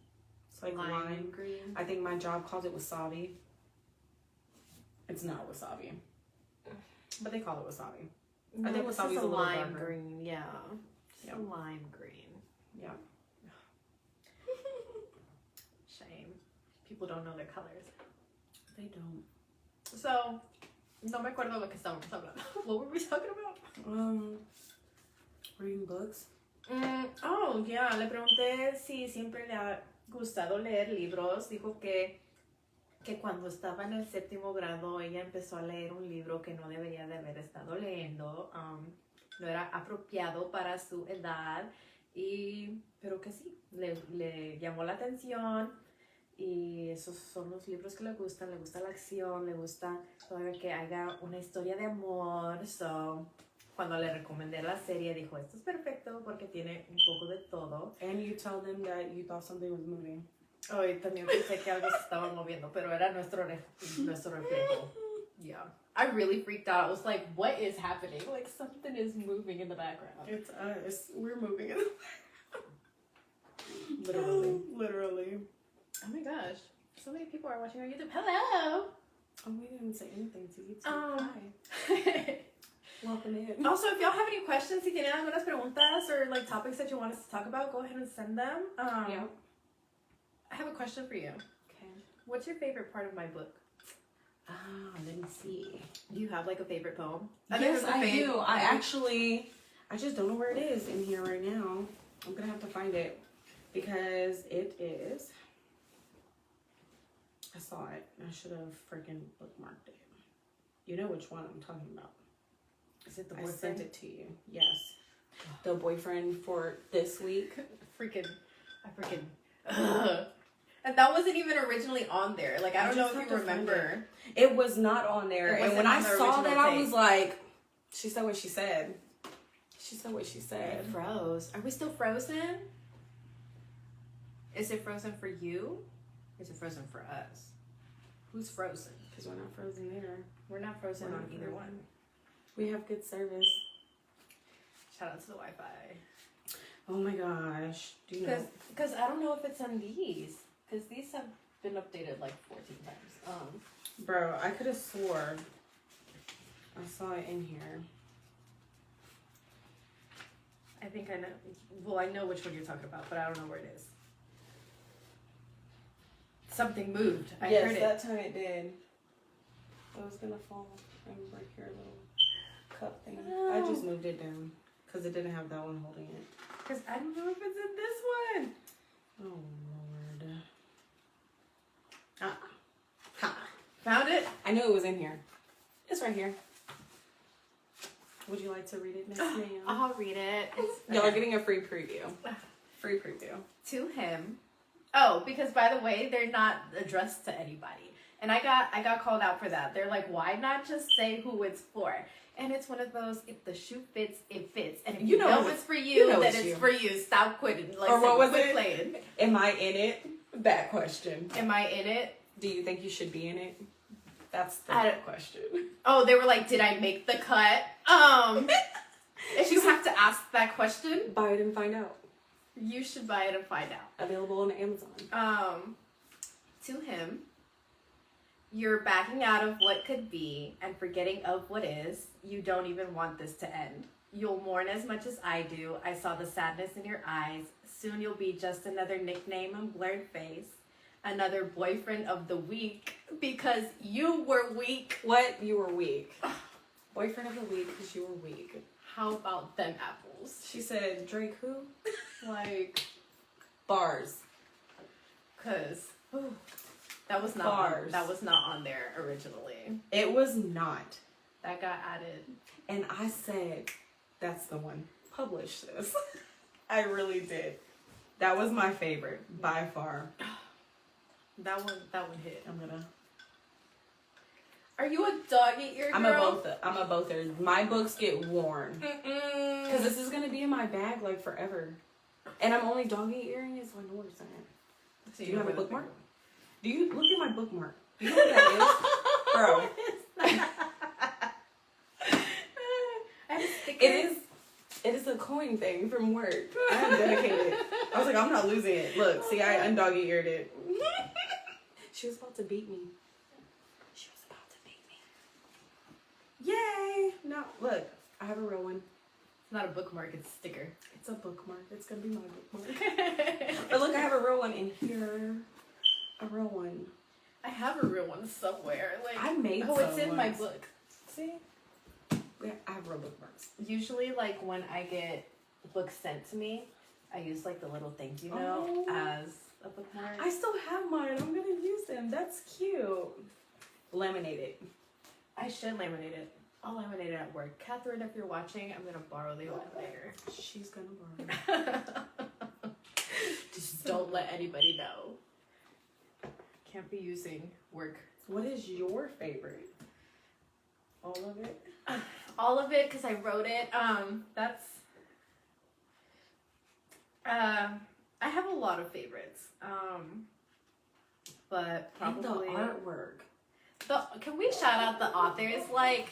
B: It's like lime
A: green.
B: I think my job calls it wasabi. It's not wasabi, but they call it wasabi.
A: No,
B: I think wasabi is a little
A: lime
B: darker.
A: green. Yeah. Just
B: Yep.
A: a lime green.
B: Yeah.
A: Shame. People don't know their colors.
B: They don't.
A: So, no me acuerdo lo que estábamos hablando. What were we talking about?
B: Reading books.
A: Oh, yeah. Le pregunté si siempre le ha gustado leer libros. Dijo que cuando estaba en el 7º grado ella empezó a leer un libro que no debería de haber estado leyendo. No era apropiado para su edad. Pero que sí, le llamó la atención. Y esos son los libros que le gustan. Le gusta la acción, le gusta que haya una historia de amor. So, cuando le recomendé la serie, dijo, esto es perfecto porque tiene un poco de todo.
B: And you tell them that you thought something was moving.
A: Oh, y también pensé que algo se estaba moviendo, pero era nuestro reflejo. Yeah. I really freaked out. I was like, what is happening? Like, something is moving in the background.
B: It's us. We're moving in the
A: Literally.
B: Literally.
A: Oh my gosh. So many people are watching on YouTube. Hello!
B: Oh, we didn't say anything to YouTube.
A: Hi.
B: Welcome in.
A: Also, if y'all have any questions, si tienen algunas preguntas or like topics that you want us to talk about, go ahead and send them.
B: Yeah.
A: I have a question for you.
B: Okay.
A: What's your favorite part of my book?
B: Let me see.
A: Do you have like a favorite poem?
B: Yes, I do. I just don't know where it is in here right now. I'm gonna have to find it because it is. I saw it. I should have freaking bookmarked it. You know which one I'm talking about.
A: Is it the
B: I
A: boyfriend?
B: sent it to you. Yes. The boyfriend for this week.
A: I freaking. And that wasn't even originally on there. Like, I don't know if you remember.
B: It was not on there. And when I saw that, I was like, she said what she said. She said what she said.
A: It froze. Are we still frozen? Is it frozen for you? Is it frozen for us? Who's frozen?
B: Because we're not frozen there.
A: We're not frozen on either one.
B: We have good service.
A: Shout out to the Wi-Fi.
B: Oh my gosh. Do you know?
A: Because I don't know if it's on these. Because these have been updated like 14 times.
B: Bro, I could have swore I saw it in here.
A: I think I know. Well, I know which one you're talking about, but I don't know where it is. Something moved. I heard it.
B: Yes, that time it did. It was gonna fall and break your little cup thing.
A: No.
B: I just moved it down because it didn't have that one holding it.
A: Because I don't know if it's in this one.
B: Oh Lord.
A: Found it?
B: I knew it was in here. It's right here. Would you like to read it, Miss Ma'am?
A: I'll read it.
B: Y'all are getting a free preview. Free preview.
A: To him. Oh, because by the way, they're not addressed to anybody. And I got called out for that. They're like, why not just say who it's for? And it's one of those, if the shoe fits, it fits. And if you know it's for you, then it's for you. Stop quitting. Like,
B: or what was it?
A: Playing.
B: Am I in it? that question.
A: Am I in it?
B: Do you think you should be in it? That's the question.
A: Oh, they were like, did I make the cut? If you have to ask that question,
B: buy it and find out.
A: You should buy it and find out.
B: Available on Amazon.
A: To him, you're backing out of what could be and forgetting of what is. You don't even want this to end. You'll mourn as much as I do. I saw the sadness in your eyes. Soon you'll be just another nickname and blurred face. Another boyfriend of the week because you were weak.
B: What? You were weak. Boyfriend of the week because you were weak.
A: How about them apples?
B: She said, Drake who?
A: Like,
B: bars.
A: Cause that was not that was not on there originally.
B: It was not.
A: That got added.
B: And I said, that's the one. Publish this. I really did. That was my favorite by far.
A: That one hit.
B: I'm gonna.
A: Are you a dog-eat-ear girl?
B: I'm a bother. My books get worn. Because this is gonna be in my bag like forever. And I'm only dog-eat-earing it, so I know what it's in.
A: So
B: do you have a bookmark? Do you look at my bookmark? Do you know what that is? Bro. It is a coin thing from work. I am dedicated. I was like, I'm not losing it. Look, see, I undog-eared it. She was about to beat me. Yay! No, look, I have a real one.
A: It's not a bookmark, it's a sticker.
B: It's a bookmark. It's gonna be my bookmark. But look, I have a real one in here. A real one.
A: I have a real one somewhere. Like
B: I made
A: it's in my book.
B: See? Yeah, I have real bookmarks.
A: Usually, like, when I get books sent to me, I use, like, the little thank you note as a bookmark.
B: I still have mine. I'm gonna use them. That's cute. Laminate it.
A: I should laminate it. I'll laminate it at work. Catherine, if you're watching, I'm gonna borrow the laminator.
B: She's gonna borrow it.
A: Just don't let anybody know. Can't be using work.
B: What is your favorite? All of it?
A: All of it, because I wrote it. I have a lot of favorites. But probably...
B: And the artwork.
A: Can we shout out the authors? Like,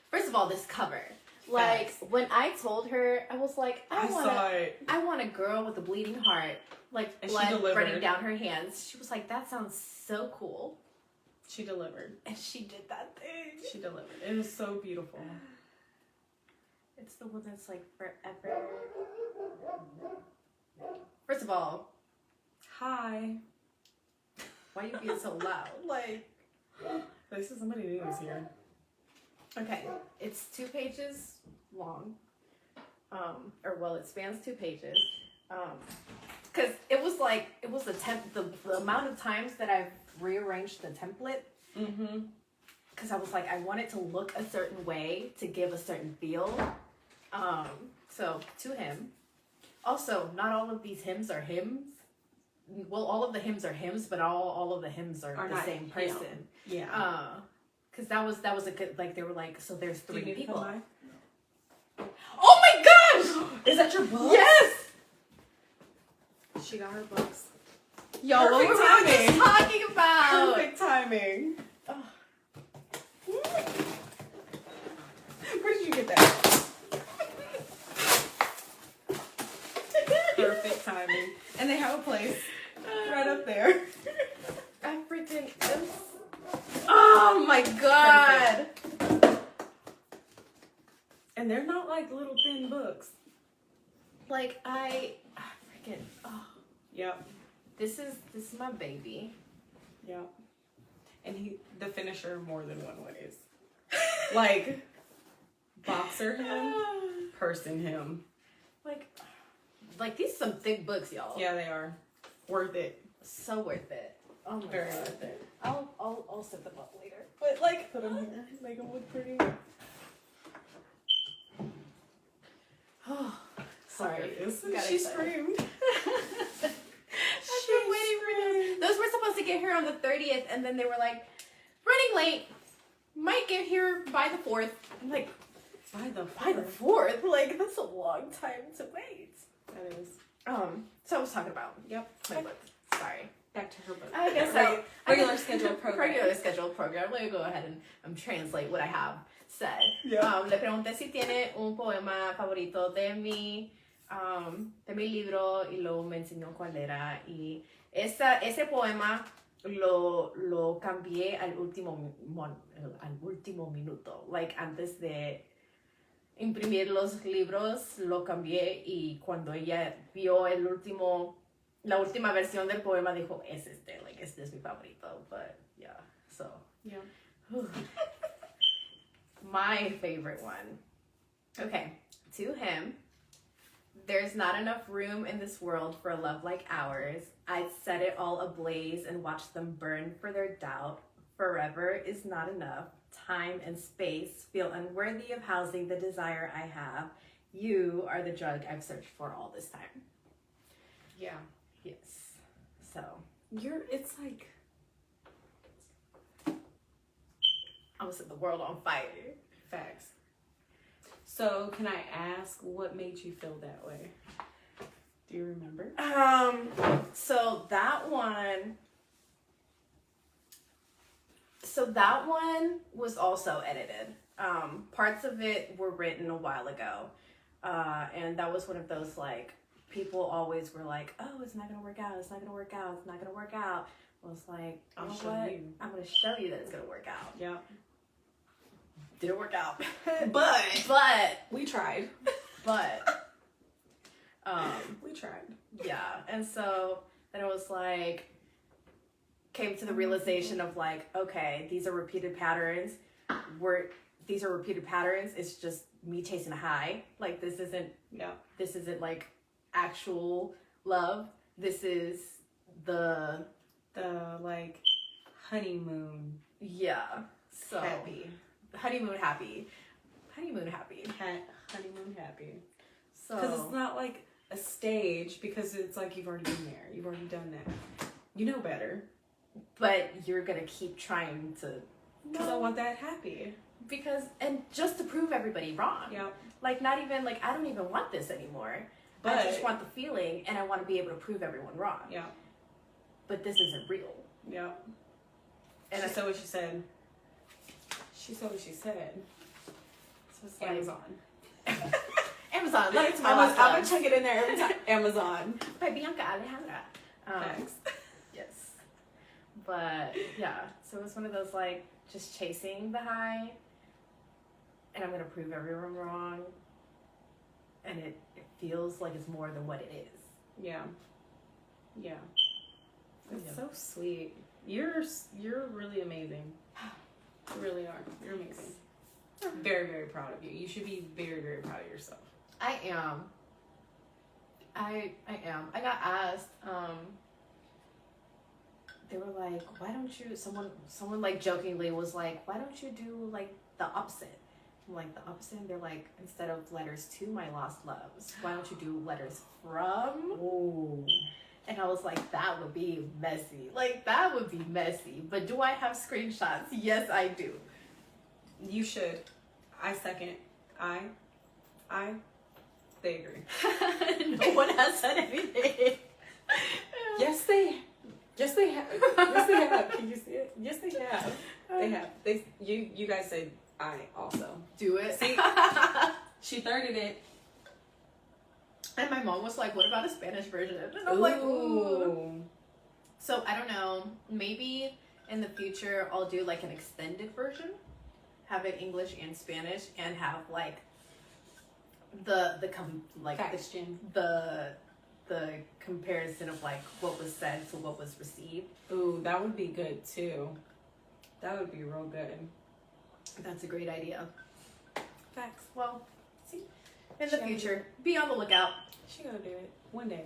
A: first of all, this cover. Like, when I told her, I was like, I want a girl with a bleeding heart. Like, blood running down her hands. She was like, that sounds so cool.
B: She delivered.
A: And she did that thing.
B: She delivered. It was so beautiful.
A: It's the one that's like forever. First of all,
B: hi.
A: Why are you being so loud? Like,
B: this is somebody new is here.
A: Okay, it's 2 pages long. It spans 2 pages. Because it was the amount of times that I've rearranged the template.
B: Mm-hmm.
A: Because I was like, I want it to look a certain way to give a certain feel. So to him. Also, not all of these hymns are hymns. Well, all of the hymns are hymns, but all of the hymns are the same person.
B: Yeah.
A: Because that was a good, like, they were like, so there's 3 people.
B: Oh my gosh! Is that your book?
A: Yes!
B: She got her books.
A: Yo, what were we just talking about?
B: Perfect timing.
A: Oh.
B: Where did you get that? Perfect timing. And they have a place right up there.
A: I freaking am. Oh my god!
B: Perfect. And they're not like little thin books.
A: Like I freaking
B: Yep.
A: This is my baby.
B: Yep. And the finisher more than one ways. Like boxer him, person him.
A: Like these are some thick books, y'all.
B: Yeah, they are. Worth it.
A: So worth it. Oh my
B: Very
A: god.
B: worth it.
A: I'll set them up later. But like,
B: Put them here. Make them look pretty.
A: Oh, sorry.
B: She screamed.
A: I've been waiting for this. Those were supposed to get here on the 30th, and then they were like, running late. Might get here by the 4th. I'm like, by the 4th? Like, that's a long time to wait.
B: That is.
A: So I was talking about.
B: Yep.
A: My book. sorry.
B: Back to her book.
A: I guess
B: Regular scheduled program.
A: Regular scheduled program. Let me go ahead and translate what I have said.
B: Yeah.
A: Le pregunté si tiene un poema favorito de mi libro y luego me enseñó cuál era. Y ese poema lo cambié al último minuto. Like, antes de imprimir los libros, lo cambié y cuando ella vio la última versión del poema dijo, like, este es mi favorito. But, yeah, so.
B: Yeah.
A: My favorite one. Okay, to him. There's not enough room in this world for a love like ours. I'd set it all ablaze and watch them burn for their doubt. Forever is not enough. Time and space feel unworthy of housing the desire I have. You are the drug I've searched for all this time.
B: Yeah.
A: Yes. So.
B: It's like.
A: I was set the world on fire.
B: Facts. So, can I ask what made you feel that way? Do you remember?
A: So that one was also edited. Parts of it were written a while ago. And that was one of those, like, people always were like, oh, it's not gonna work out, it's not gonna work out, it's not gonna work out. I was like, you know what? I'm gonna show you that it's gonna work out.
B: Yeah.
A: Didn't work out.
B: But we tried.
A: But
B: we tried.
A: Yeah. And so then it was like, came to the realization of like, okay, these are repeated patterns. It's just me chasing a high. Like, this isn't like actual love. This is the
B: like honeymoon.
A: Yeah. So
B: happy.
A: Honeymoon happy.
B: Honeymoon happy.
A: So,
B: because it's not like a stage, because it's like you've already been there. You've already done that. You know better.
A: But you're gonna keep trying to.
B: Because I want that happy.
A: And just to prove everybody wrong.
B: Yeah.
A: Like, not even, like, I don't even want this anymore. But I just want the feeling, and I want to be able to prove everyone wrong.
B: Yeah.
A: But this isn't real.
B: Yeah.
A: And
B: she said what she said. She said what she said.
A: So it's like,
B: Amazon.
A: Amazon. Let it to my
B: I'm gonna check it in there every time. Amazon.
A: By Bianca Alejandra.
B: Thanks.
A: Yes. But, yeah. So it was one of those, like, just chasing the high. And I'm going to prove everyone wrong. And it feels like it's more than what it is.
B: Yeah. Yeah. It's
A: Yeah.
B: so sweet. You're really amazing. You really are. You're amazing. Very, very proud of you. You should be very, very proud of yourself.
A: I am. I am. I got asked, they were like, why don't you, someone like jokingly was like, why don't you do like the opposite? I'm like, the opposite? And they're like, instead of letters to my lost loves, why don't you do letters from?
B: Ooh.
A: And I was like, that would be messy. Like, that would be messy. But do I have screenshots? Yes, I do.
B: You should. I second. They agree.
A: No one has said anything.
B: Yes, they have. Yes, they have. Can you see it? Yes, they have. They have. You guys said I also.
A: Do it.
B: See? She thirded it.
A: And my mom was like, what about a Spanish version? And I'm like, ooh. So, I don't know. Maybe in the future, I'll do like an extended version. Have it English and Spanish, and have like the comparison of like what was said to what was received.
B: Ooh, that would be good too. That would be real good.
A: That's a great idea. Facts. Well, see, in the future, be on the lookout.
B: She gonna do it one day.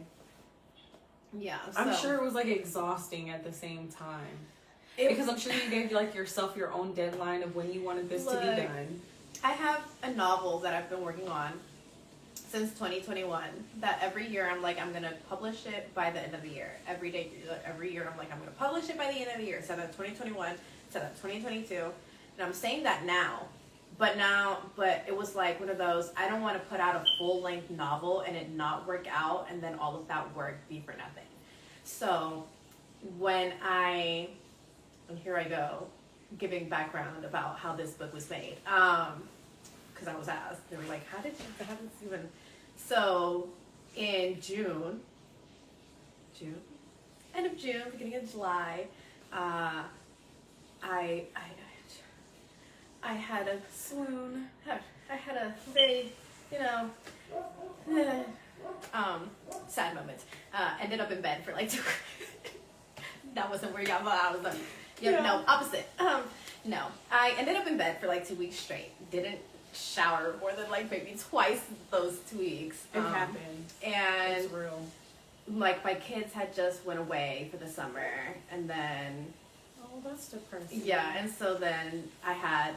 A: Yeah,
B: I'm sure it was like exhausting at the same time. Because I'm sure you gave like yourself your own deadline of when you wanted this to be done. I have
A: a novel that I've been working on since 2021 that every year I'm like, I'm going to publish it by the end of the year. Every year I'm like, I'm going to publish it by the end of the year. So that's 2021, so that's 2022. And I'm saying that now. But it was like one of those, I don't want to put out a full-length novel and it not work out and then all of that work be for nothing. So and here I go, giving background about how this book was made. Because I was asked, they were like, how did this even? So in end of June, beginning of July, I had a swoon. I had a very, sad moment. Ended up in bed for like 2 That wasn't where y'all thought I was done. No, opposite. No, I ended up in bed for like 2 weeks straight. Didn't shower more than like maybe twice those 2 weeks.
B: It happened.
A: And
B: it's real.
A: Like my kids had just went away for the summer, and then
B: that's depressing.
A: Yeah, and so then I had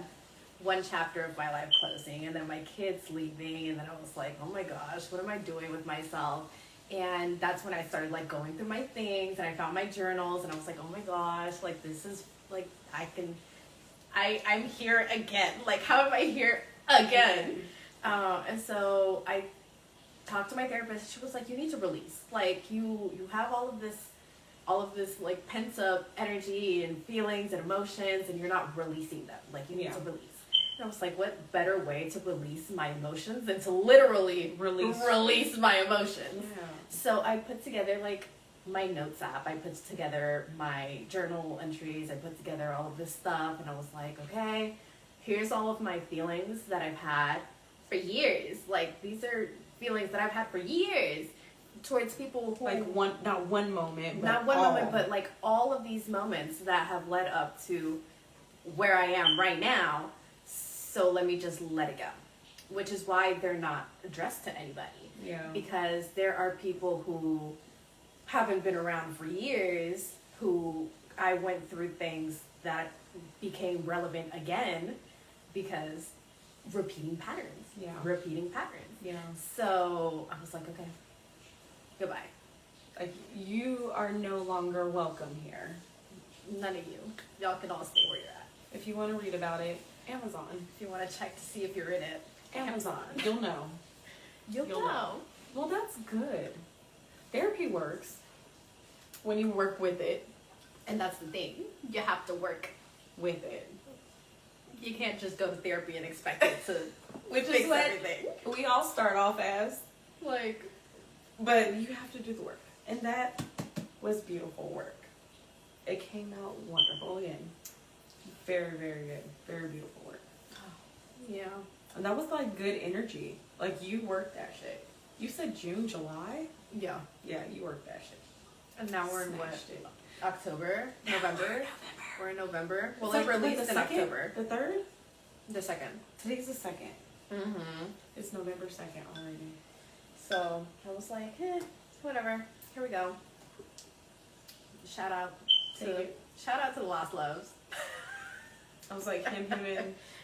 A: one chapter of my life closing, and then my kids leaving, and then I was like, oh my gosh, what am I doing with myself? And that's when I started like going through my things, and I found my journals, and I was like, oh my gosh, like this is like I'm here again. Like, how am I here again? And so I talked to my therapist. She was like, you need to release. Like, you have all of this like pent up energy and feelings and emotions, and you're not releasing them. Like, you need to release. And I was like, what better way to release my emotions than to literally release my emotions? Yeah. So I put together like my notes app. I put together my journal entries. I put together all of this stuff, and I was like, okay, here's all of my feelings that I've had for years. Like, these are feelings that I've had for years towards people who,
B: like, not one moment,
A: but like all of these moments that have led up to where I am right now. So let me just let it go, which is why they're not addressed to anybody.
B: Yeah.
A: Because there are people who haven't been around for years who I went through things that became relevant again because repeating patterns.
B: Yeah.
A: Repeating patterns.
B: Yeah.
A: So I was like, okay, goodbye.
B: Like, you are no longer welcome here.
A: None of you. Y'all can all stay where you're at.
B: If you want to read about it, Amazon.
A: If you want to check to see if you're in it,
B: Amazon. You'll know.
A: You'll know.
B: Well, that's good. Therapy works
A: when you work with it. And that's the thing. You have to work with it. You can't just go to therapy and expect it to fix everything.
B: We all start off as.
A: Like,
B: but you have to do the work. And that was beautiful work. It came out wonderful again. Very, very good. Very beautiful work.
A: Yeah.
B: And that was like good energy. Like, you worked that shit. You said June, July?
A: Yeah.
B: Yeah, you worked that shit.
A: And now we're in what? October? November? We're in November. Well,
B: it's
A: it released in October.
B: The 3rd?
A: The 2nd.
B: Today's the 2nd.
A: Mm-hmm.
B: It's November 2nd already.
A: So I was like, whatever. Here we go. Shout out to the Lost Loves.
B: I was like, him, and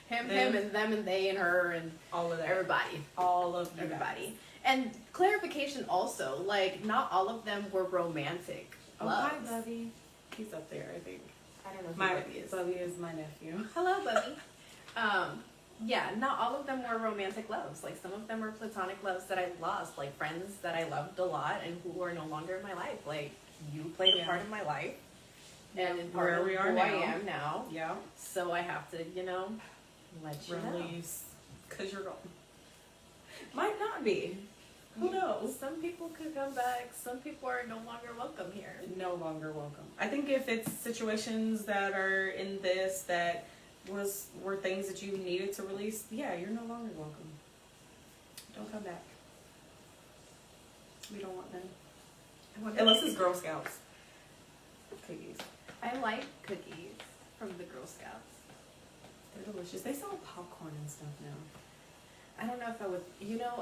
A: him, and them, and they, and her, and
B: all of that.
A: Everybody.
B: All of
A: everybody.
B: Guys.
A: And clarification also, like, not all of them were romantic loves.
B: Hi, Bubby. He's up there, I think.
A: I don't know who Bubby is.
B: Bubby is my nephew.
A: Hello, Bubby. Yeah, not all of them were romantic loves. Like, some of them were platonic loves that I lost, like friends that I loved a lot and who are no longer in my life. Like, you played a part of my life. And
B: where we are
A: who
B: now.
A: I am now.
B: Yeah.
A: So I have to, let you
B: release. Because you're gone. Might not be. Who knows?
A: Some people could come back. Some people are no longer welcome here.
B: No longer welcome. I think if it's situations that are in this that were things that you needed to release, yeah, you're no longer welcome. Don't come back. We don't want them. Unless it's Girl Scouts. Cookies.
A: I like cookies from the Girl Scouts.
B: They're delicious. They sell popcorn and stuff now.
A: I don't know if I would,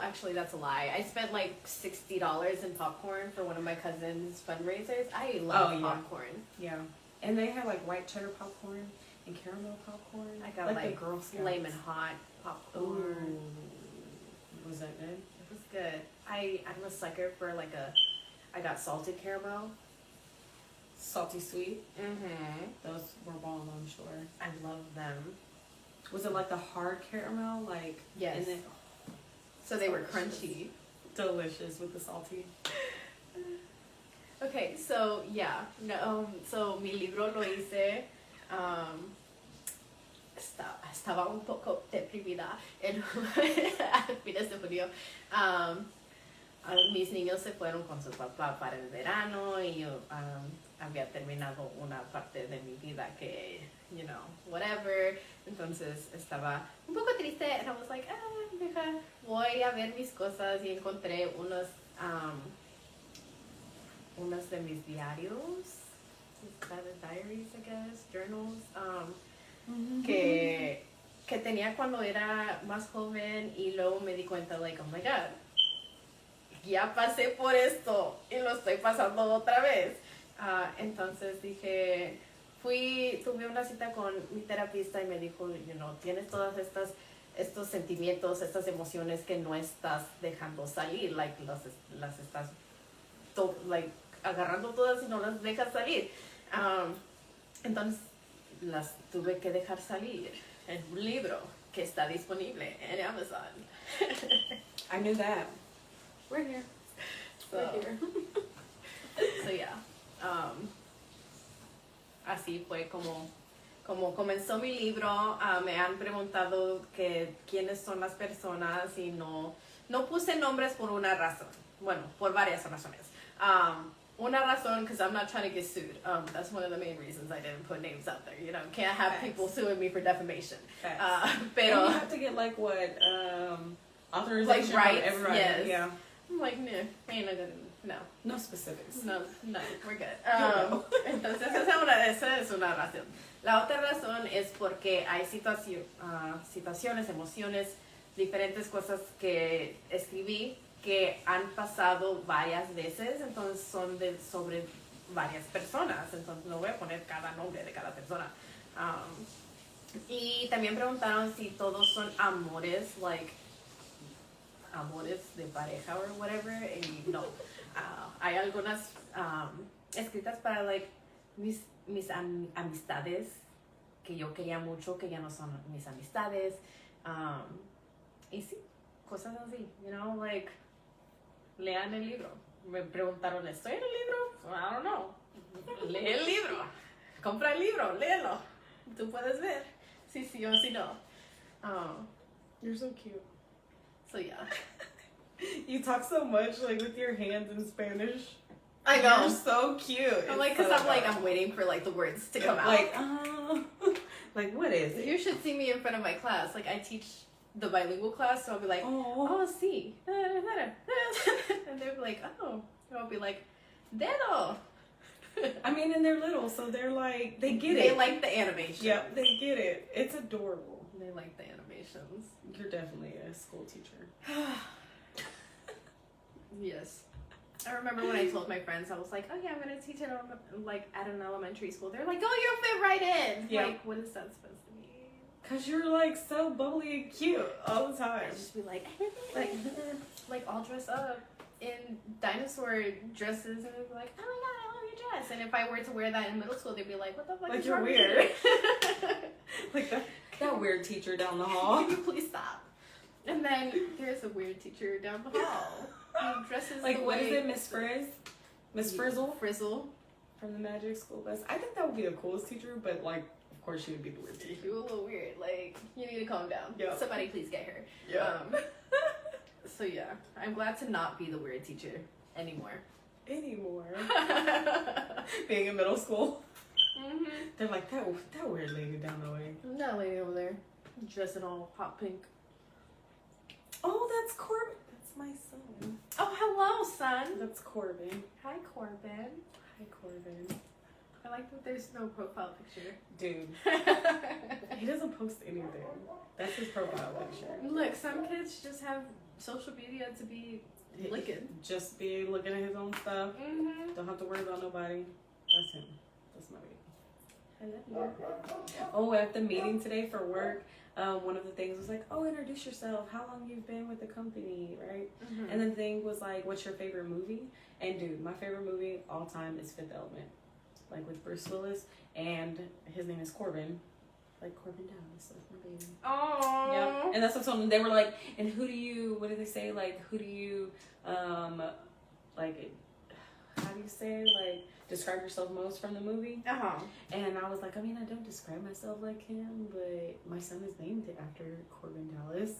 A: actually that's a lie. I spent like $60 in popcorn for one of my cousin's fundraisers. I love popcorn.
B: Yeah. And they have like white cheddar popcorn and caramel popcorn.
A: I got like
B: the Girl Scouts.
A: Flamin' hot popcorn.
B: Ooh. Was that good?
A: It was good. I'm a sucker for I got salted caramel.
B: Salty sweet.
A: Mm-hmm.
B: Those were bomb, I'm sure.
A: I love them.
B: Was it like the hard caramel? Like,
A: yes.
B: And then,
A: so they were crunchy.
B: Delicious with the salty.
A: Okay, so yeah, no, so mi libro lo hice. Estaba un poco deprimida en fines de junio. Mis niños se fueron con su papá para el verano y yo había terminado una parte de mi vida que, whatever. Entonces estaba un poco triste and I was like, deja, voy a ver mis cosas y encontré unos de mis diarios. Diaries, I guess, journals. Que tenía cuando era más joven y luego me di cuenta, like, oh my god, ya pasé por esto y lo estoy pasando otra vez. Entonces dije, tuve una cita con mi terapista y me dijo, tienes todas estos sentimientos, estas emociones que no estás dejando salir, like, las estás agarrando todas y no las dejas salir. Entonces las tuve que dejar salir en un libro que está disponible en Amazon.
B: I knew that.
A: We're here.
B: We're here.
A: So yeah. Así fue como comenzó mi libro. Me han preguntado quiénes son las personas y no puse nombres por una razón. Bueno, por varias razones. Una razón, because I'm not trying to get sued. That's one of the main reasons I didn't put names out there. Can't have people suing me for defamation. Pero
B: and you have to get like what authorization
A: like rights,
B: from everybody.
A: yes.
B: Yeah.
A: I'm like, ain't no good.
B: No specifics.
A: No, we're good. Entonces esa es una razón. La otra razón es porque hay situaciones, emociones, diferentes cosas que escribí que han pasado varias veces, entonces son sobre varias personas, entonces no voy a poner cada nombre de cada persona. Y también preguntaron si todos son amores de pareja o whatever, y no. Hay algunas escritas para mis amistades que yo quería mucho, que ya no son mis amistades, y sí, cosas así, lean el libro. Me preguntaron, ¿estoy en el libro? I don't know. Lee el libro. Compra el libro, léelo. Tú puedes ver si sí o si no.
B: You're so cute.
A: So yeah.
B: You talk so much with your hands in Spanish.
A: I know.
B: You're so cute.
A: I'm because I'm waiting for the words to come out.
B: What is it?
A: You should see me in front of my class. I teach the bilingual class, so I'll be like, oh, sí. And they'll be like, oh. And I'll be like, dedo.
B: I mean, and they're little, so they're they get it.
A: They like the animation.
B: Yep, they get it. It's adorable.
A: They like the animations.
B: You're definitely a school teacher.
A: Yes. I remember when I told my friends, I was like, oh yeah, I'm going to teach it at an elementary school. They're like, oh, you'll fit right in.
B: Yeah.
A: What is that supposed to mean?
B: Because you're so bubbly and cute all the time.
A: I just be like all dressed up in dinosaur dresses, and they'd be like, oh my god, I love your dress. And if I were to wear that in middle school, they'd be like, what the fuck is
B: you're
A: wrong with
B: weird.
A: you?
B: that weird teacher down the hall.
A: Can you please stop? And then there's a weird teacher down the hall. He dresses
B: what is it, Miss Frizz? Miss Frizzle?
A: Frizzle.
B: From the Magic School Bus. I think that would be the coolest teacher, but of course she would be the weird teacher.
A: You're a little weird. You need to calm down.
B: Yep.
A: Somebody please get her.
B: Yeah.
A: So yeah, I'm glad to not be the weird teacher anymore.
B: Being in middle school.
A: Mm-hmm.
B: They're like, that weird lady down the way.
A: That lady over there, dressed in all hot pink.
B: Oh, that's Corbin. That's my son.
A: Oh, hello, son.
B: That's Corbin.
A: Hi, Corbin.
B: Hi, Corbin.
A: I like that there's no profile picture.
B: Dude. He doesn't post anything. That's his profile picture.
A: Look, some kids just have social media to be looking.
B: Just be looking at his own stuff.
A: Mm-hmm.
B: Don't have to worry about nobody. That's him. That's my baby.
A: I love you.
B: Oh, at the meeting today for work, one of the things was introduce yourself, how long you've been with the company, right?
A: Mm-hmm.
B: And then the thing was what's your favorite movie? And dude, my favorite movie all time is Fifth Element, with Bruce Willis, and his name is Corbin, Corbin Dallas, that's my baby.
A: Oh.
B: Yeah, and that's what I told them. They were and what did they say? Who do you, how do you say, like, describe yourself most from the movie. And I was like, I mean, I don't describe myself like him, but my son is named after Corbin Dallas,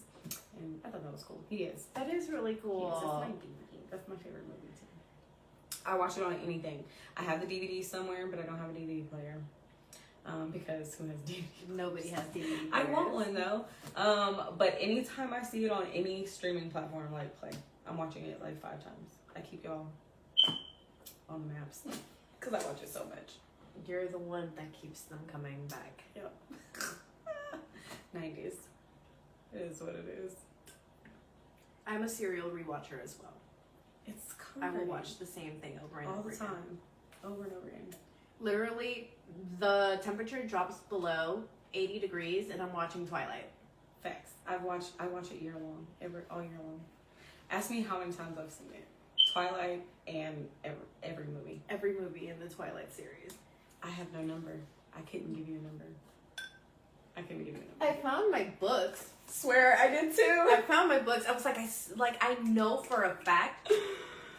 B: and I thought that was cool. He is.
A: That is really cool.
B: Yes, that's my DVD. That's my favorite movie too. I watch it on anything. I have the DVD somewhere, but I don't have a DVD player. Because who has DVD?
A: Nobody has DVD players.
B: I want one though. But anytime I see it on any streaming platform, like play, I'm watching it like 5 times. I keep y'all on the maps because I watch it so much.
A: You're the one that keeps them coming back.
B: Yep. 90s. It is what it is.
A: I'm a serial rewatcher as well.
B: It's
A: I will watch the same thing over and
B: all
A: over
B: the time, over and over again.
A: Literally, the temperature drops below 80 degrees, and I'm watching Twilight.
B: Facts. I watch it year long, all year long. Ask me how many times I've seen it. Twilight and every movie.
A: Every movie in the Twilight series.
B: I have no number. I couldn't give you a number. I couldn't give you a number.
A: I found my books.
B: Swear I did too.
A: I found my books. I was like, I know for a fact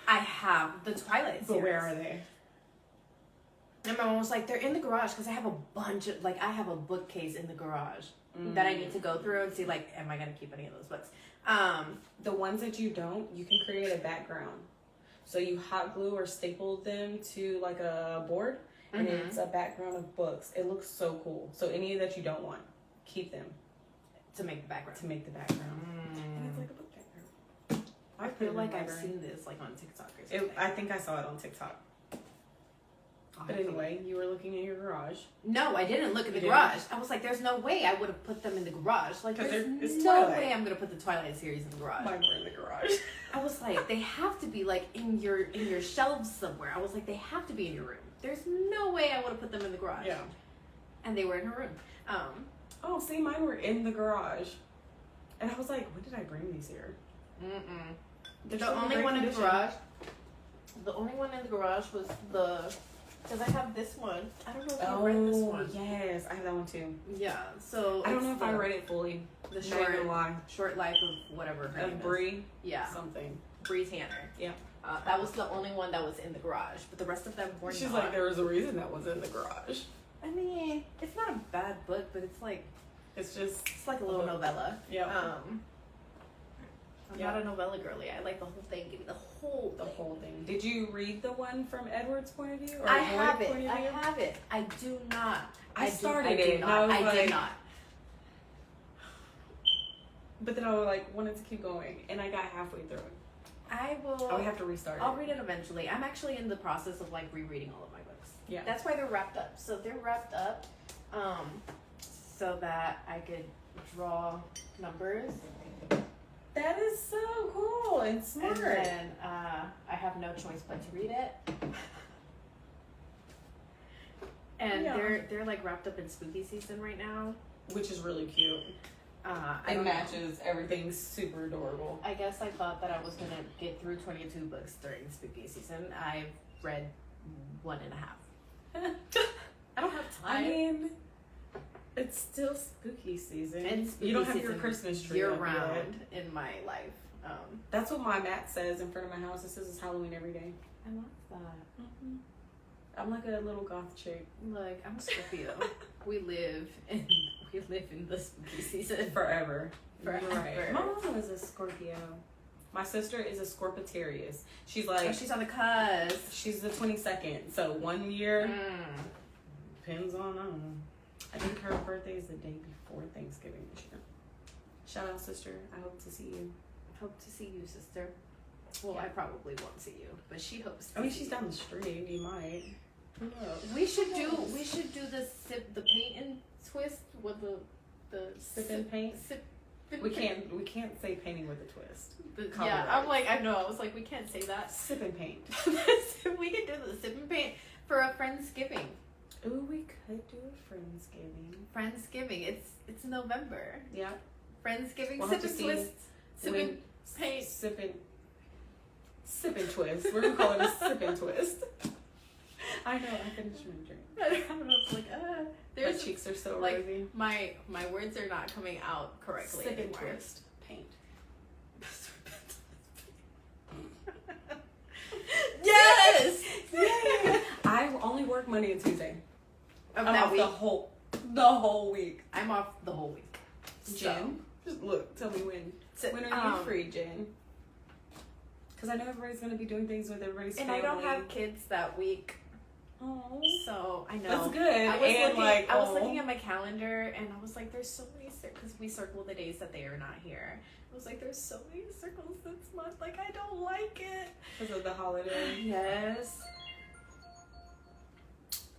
A: I have the Twilight series.
B: But where are they?
A: And my mom was like, they're in the garage because I have a bunch of, like, I have a bookcase in the garage that I need to go through and see, like, am I going to keep any of those books?
B: The ones that you don't, you can create a background. So you hot glue or staple them to, like, a board, and it's a background of books. It looks so cool. So any that you don't want, keep them.
A: To make the background.
B: To make the background. And it's like a book background.
A: I feel like I've seen this, like, on TikTok or something.
B: I think I saw it on TikTok. But anyway, you were looking in your garage.
A: No, I didn't look at the garage. I was like, there's no way I would have put them in the garage. Like, there's no way I'm going to put the Twilight series in the garage.
B: Mine were in the garage.
A: I was like, they have to be, like, in your shelves somewhere. I was like, they have to be in your room. There's no way I would have put them in the garage.
B: Yeah.
A: And they were in her room.
B: Oh, see, mine were in the garage. And I was like, when did I bring these here?
A: The only one in the garage was because I have this one. I don't know if you read this one.
B: Yes, I have that one too.
A: Yeah, so
B: I don't know if I read it fully.
A: The short life of whatever her name is.
B: Bree.
A: Yeah.
B: Something.
A: Bree Tanner.
B: Yeah.
A: That was the only one that was in the garage, but the rest of them were not.
B: She's like, there was a reason that was in the garage.
A: I mean, it's not a bad book, but it's like,
B: it's
A: like a little novella.
B: Yeah.
A: I'm not a novella girly. I like the whole thing. Give me the whole thing.
B: Did you read the one from Edward's point of view? Or
A: I have it. I have it. I do not.
B: I started it. I
A: did not.
B: But then I wanted to keep going, and I got halfway through it.
A: I
B: would have to restart it.
A: I'll read it eventually. I'm actually in the process of, like, rereading all of my books.
B: Yeah.
A: That's why they're wrapped up. So they're wrapped up so that I could draw numbers.
B: That is so cool and smart.
A: And then I have no choice but to read it. And they're like wrapped up in spooky season right now,
B: which is really cute. It matches everything. Super adorable.
A: I guess I thought that I was gonna get through 22 books during spooky season. I've read 1.5. I don't have time.
B: I mean, it's still spooky season.
A: And spooky
B: you don't have
A: season
B: your Christmas tree
A: year round in my life.
B: That's what my mat says in front of my house. It says it's Halloween every day.
A: I love that.
B: I'm like a little goth chick.
A: Look, I'm a Scorpio. we live in the spooky season
B: forever.
A: Forever.
B: Right. My mom is a Scorpio. My sister is a Scorpitarius. She's like,
A: she's on the cusp.
B: She's the 22nd. So 1 year depends on. I don't know. I think her birthday is the day before Thanksgiving this year. Shout out, sister. I hope to see you.
A: Hope to see you, sister. Well, I probably won't see you, but she hopes to.
B: I mean, she's down the street. You might. Who knows?
A: We should do the paint and twist with the
B: sip and paint. We can't say painting with a twist.
A: Yeah, I'm like, I know. I was like, we can't say that.
B: Sip and paint.
A: We could do the sip and paint for a Friendsgiving.
B: Ooh, we could do a Friendsgiving.
A: Friendsgiving. It's November.
B: Yeah.
A: Friendsgiving.
B: We'll
A: sip and twist. Sip and paint.
B: Sip and twist. We're gonna call it a sip and twist. I know. I finished my drink.
A: I don't know. It's like
B: my cheeks are so rosy.
A: My words are not coming out correctly.
B: Sip and
A: anymore.
B: twist. Paint.
A: Yes.
B: I only work Monday and Tuesday.
A: Of
B: I'm
A: that
B: off
A: week.
B: the whole week.
A: I'm off the whole week.
B: Jen, just look. Tell me when. When are you free, Jen? Because I know everybody's gonna be doing things with everybody's
A: and
B: family.
A: I don't have kids that week.
B: Oh,
A: so I know
B: that's good.
A: I was looking at my calendar and I was like, "There's so many because we circle the days that they are not here." I was like, "There's so many circles this month. Like, I don't like it
B: because of the holiday."
A: Yes,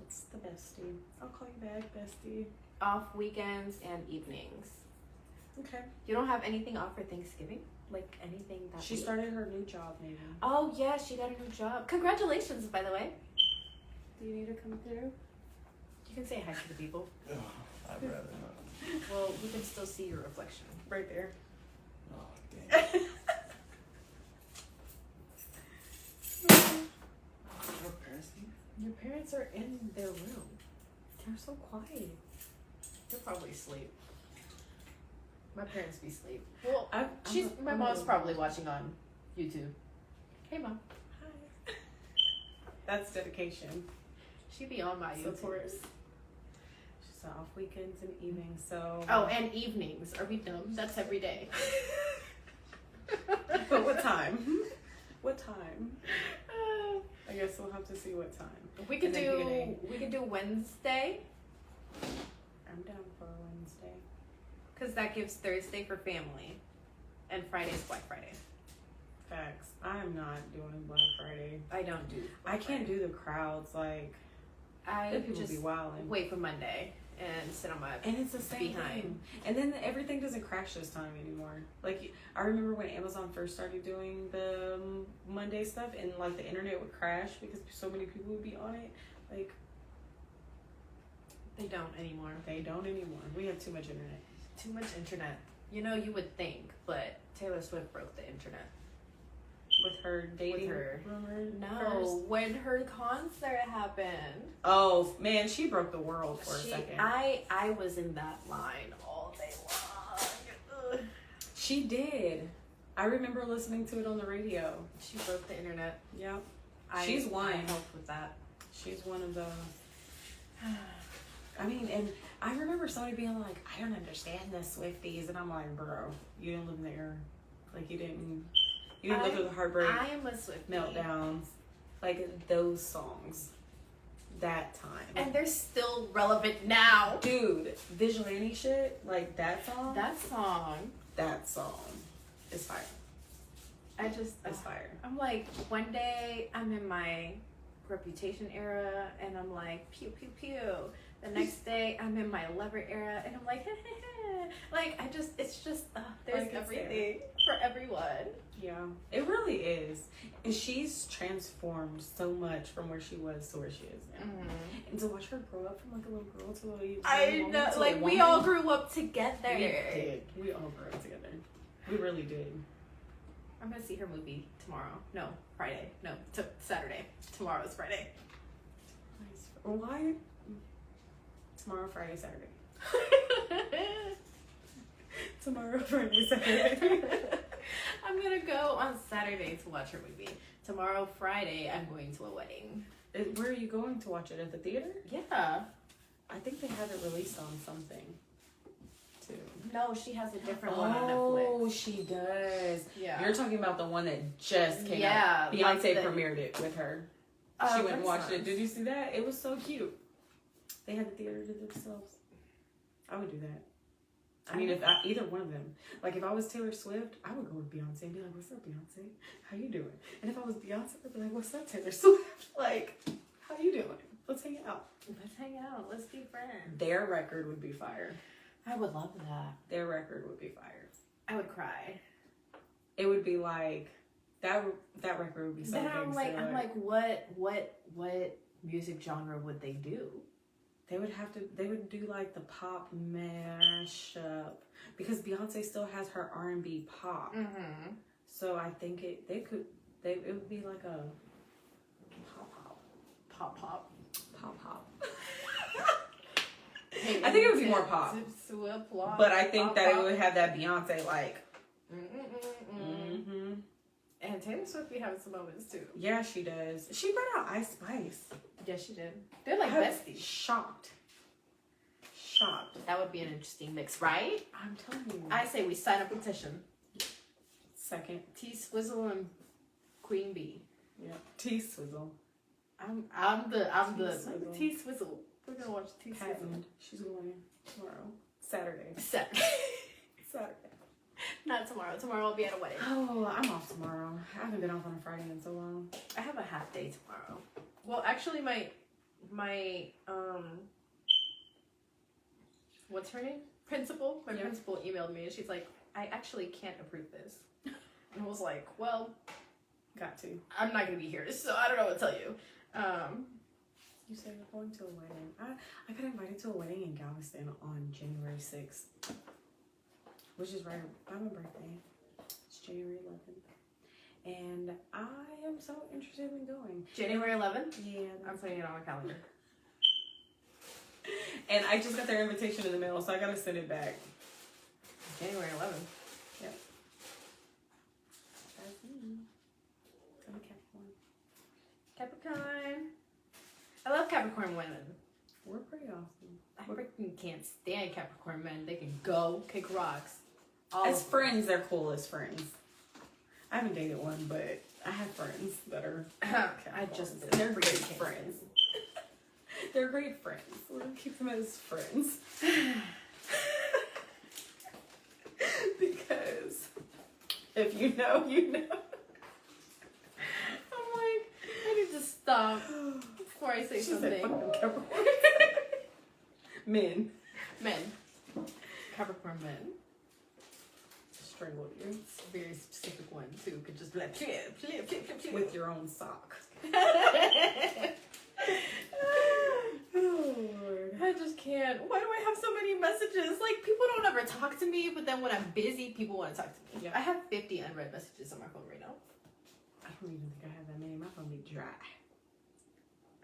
B: That's the bestie. I'll call you back, bestie.
A: off weekends and evenings.
B: Okay.
A: You don't have anything off for Thanksgiving? Like anything that
B: She
A: week?
B: started her new job, maybe.
A: Oh yeah, she got a new job. Congratulations, by the way.
B: Do you need to come through?
A: You can say hi to the people.
C: Oh, I'd rather not.
A: Well, we can still see your reflection.
B: Right there.
C: Oh, dang. Your parents here?
A: Your parents are in their room. They're so quiet. They're probably asleep. My parents be asleep. Well, my mom's probably watching on YouTube. Hey, Mom.
B: Hi. That's dedication.
A: She be on my
B: Support.
A: YouTube.
B: She's off weekends and evenings, so.
A: Oh, and evenings. Are we dumb? That's every day.
B: But what time? What time? I guess we'll have to see what time.
A: We could do Wednesday.
B: I'm down for a Wednesday.
A: Because that gives Thursday for family. And Friday's Black Friday.
B: Facts. I am not doing Black Friday.
A: I don't do Black
B: I can't do the crowds. Like,
A: I
B: them people
A: just
B: be wilding.
A: wait for Monday and sit on my
B: And it's the same
A: behind.
B: thing. And then everything doesn't crash this time anymore. Like, I remember when Amazon first started doing the Monday stuff and, like, the internet would crash because so many people would be on it. Like,
A: They don't anymore.
B: they don't anymore. We have too much internet.
A: Too much internet. You know, you would think, but Taylor Swift broke the internet.
B: With her dating
A: her.
B: rumor
A: No,
B: first.
A: when her concert happened.
B: Oh, man, she broke the world for a second.
A: I was in that line all day long. Ugh.
B: She did. I remember listening to it on the radio.
A: She broke the internet.
B: Yeah.
A: I
B: She's one.
A: helped with that.
B: She's one of those. I mean, and I remember somebody being like, I don't understand the Swifties. And I'm like, bro, you didn't live there. Like, you didn't go through the heartbreak,
A: I am a Swiftie.
B: meltdowns. Like, those songs. That time.
A: And they're still relevant now.
B: Dude, Vigilante shit, like that song.
A: That song
B: is fire.
A: It's
B: fire.
A: I'm like, one day I'm in my Reputation era and I'm like, pew, pew, pew. The next day I'm in my Lover era and I'm like, heh, heh, heh. Like, it's just, there's
B: Like,
A: everything for everyone.
B: Yeah, it really is. And she's transformed so much from where she was to where she is now.
A: Mm-hmm.
B: And to watch her grow up from like a little girl to a
A: I know, like, we all grew up together.
B: We did. We all grew up together. We really did.
A: I'm gonna see her movie tomorrow. No, Friday. No, Saturday. Tomorrow's Friday.
B: Nice. Why? Tomorrow, Friday, Saturday. Tomorrow, Friday, Saturday.
A: I'm gonna go on Saturday to watch her movie. Tomorrow, Friday, I'm going to a wedding.
B: Where are you going to watch it? At the theater?
A: Yeah.
B: I think they had it released on something, too.
A: No, she has a different one on
B: Oh,
A: Netflix.
B: she does.
A: Yeah.
B: You're talking about the one that just came
A: Yeah,
B: out. Beyonce
A: like
B: premiered it with her. She went and watched it. Did you see that? It was so cute. They had the theater to themselves. I would do that. I mean, either one of them. Like, if I was Taylor Swift, I would go with Beyonce and be like, what's up, Beyonce? How you doing? And if I was Beyonce, I'd be like, what's up, Taylor Swift? Like, how you doing? Let's hang out.
A: Let's hang out. Let's be friends.
B: Their record would be fire.
A: I would love that.
B: Their record would be fire.
A: I would cry.
B: It would be like, that record would be so
A: Then
B: big.
A: I'm like, what music genre would they do?
B: They would do like the pop mashup because Beyonce still has her R&B pop.
A: Mm-hmm.
B: So I think it would be like a pop. I think it would be more pop. But I think that it would have that Beyonce like. Mm-hmm.
A: And Taylor Swift be having some moments too.
B: Yeah, she does. She brought out Ice Spice
A: Yes, she did. They're like
B: I'm
A: besties.
B: Shocked.
A: That would be an interesting mix, right?
B: I'm telling you.
A: I say we sign a petition.
B: Second.
A: T Swizzle and Queen Bee.
B: Yeah. T Swizzle.
A: I'm
B: T-Swizzle.
A: T Swizzle. We're gonna watch T Swizzle.
B: Patton. She's going tomorrow. Saturday.
A: Saturday. Not tomorrow. Tomorrow I'll be at a wedding.
B: Oh, I'm off tomorrow. I haven't been off on a Friday in so long.
A: I have a half day tomorrow. Well, actually, my what's her name? Principal. My principal emailed me and she's like, I actually can't approve this. And I was like, well,
B: Got to.
A: I'm not gonna be here, so I don't know what to tell you.
B: You said you're going to a wedding. I got invited to a wedding in Galveston on January 6th, which is right by my birthday. It's January 11th. And I am so interested in going.
A: January 11th?
B: Yeah.
A: I'm putting it on my calendar.
B: And I just got their invitation in the mail, so I gotta send it back.
A: January 11th.
B: Yep. That's me. I'm a Capricorn.
A: Capricorn. I love Capricorn women.
B: We're pretty awesome.
A: I freaking can't stand Capricorn men. They can go kick rocks.
B: As friends, they're cool as friends. I haven't dated one, but I have friends that are. They're great friends. They're great friends. We're gonna keep them as friends. Because if you know, you know.
A: I'm like, I need to stop before I say
B: She
A: something.
B: said, "Fuck them Capricorn." Men.
A: Capricorn men.
B: Strangled you.
A: It's a very specific one too. Could just be like flip.
B: With your own sock.
A: Oh Lord. I just can't. Why do I have so many messages? Like, people don't ever talk to me, but then when I'm busy, people want to talk to me.
B: Yeah.
A: I have 50 unread messages on my phone right now.
B: I don't even think I have that many. My phone be dry.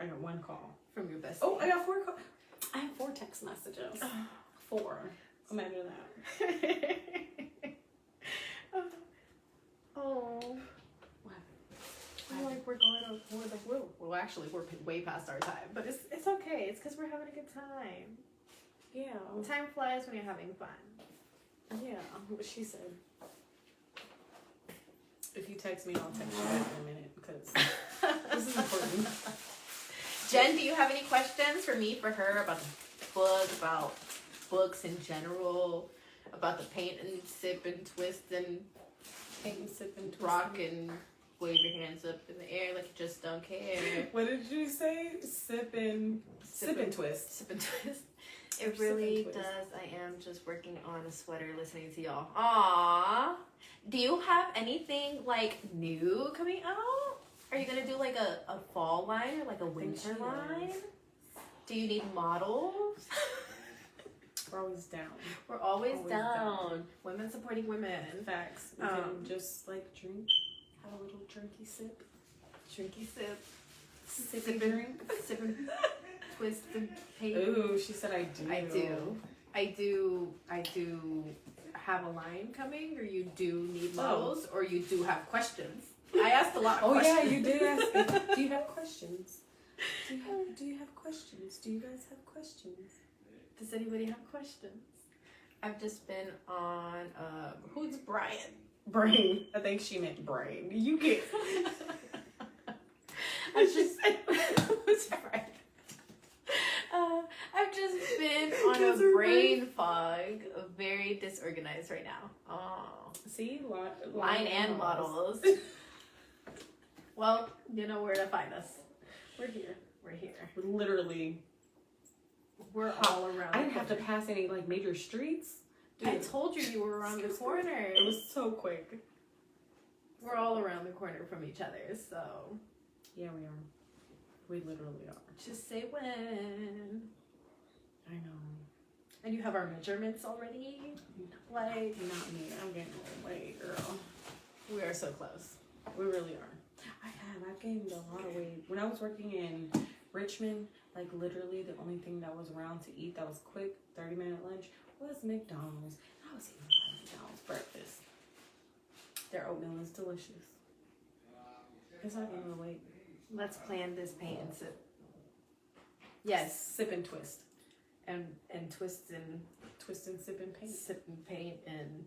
B: I got one call.
A: From your bestie.
B: Oh, I got 4 calls. I have 4 text messages. 4. Imagine that.
A: Oh. I'm like, we're going on. Well, actually, we're way past our time, but it's okay. It's because we're having a good time.
B: Yeah.
A: Time flies when you're having fun.
B: Yeah, what she said. If you text me, I'll text you back in a minute because this is important.
A: Jen, do you have any questions for me, for her, about the book, about books in general, about the paint and sip and twist and
B: Paint and sip and
A: rock and wave your hands up in the air like you just don't care?
B: What did you say? Sip and twist.
A: Sip and twist.
B: Or
A: It
B: sip
A: really
B: and twist.
A: does. I am just working on a sweater listening to y'all. Aww. Do you have anything like new coming out? Are you gonna do like a fall line or like a winter line? Do you need models?
B: We're always down.
A: We're always
B: Always
A: down.
B: down.
A: Women supporting women.
B: Facts. We can just like drink, have a little drinky sip.
A: Drinky sip.
B: Sippy drink.
A: Sipping twist and paint.
B: Ooh, she said I do.
A: I do have a line coming, or you do need models, or you do have questions. I asked a lot of questions.
B: Oh yeah, you did ask. Do you have questions? Do you have questions? Do you guys have questions?
A: Does anybody have questions? I've just been on, who's Brian?
B: Brain. I think she meant brain. You get.
A: I've just who's Brian? I've just been on a brain fog, very disorganized right now. Oh,
B: See,
A: line and models. Well, you know where to find us.
B: We're here.
A: We're here.
B: We're literally.
A: We're all around.
B: I didn't have to pass any like major streets. Dude,
A: I told you were around the corner.
B: It was so quick.
A: We're all around the corner from each other, so.
B: Yeah, we are. We literally are.
A: Just say when.
B: I know.
A: And you have our measurements already? Like.
B: Not me. I'm getting weight, girl.
A: We are so close.
B: We really are. I've gained a lot of weight. When I was working in Richmond, like literally the only thing that was around to eat that was quick, 30-minute lunch, was McDonald's. I was eating McDonald's breakfast. Their oatmeal is delicious. It's not gaining weight.
A: Let's plan this paint and sip. Yes.
B: Sip and twist.
A: And twist and
B: Sip and paint.
A: Sip and paint and.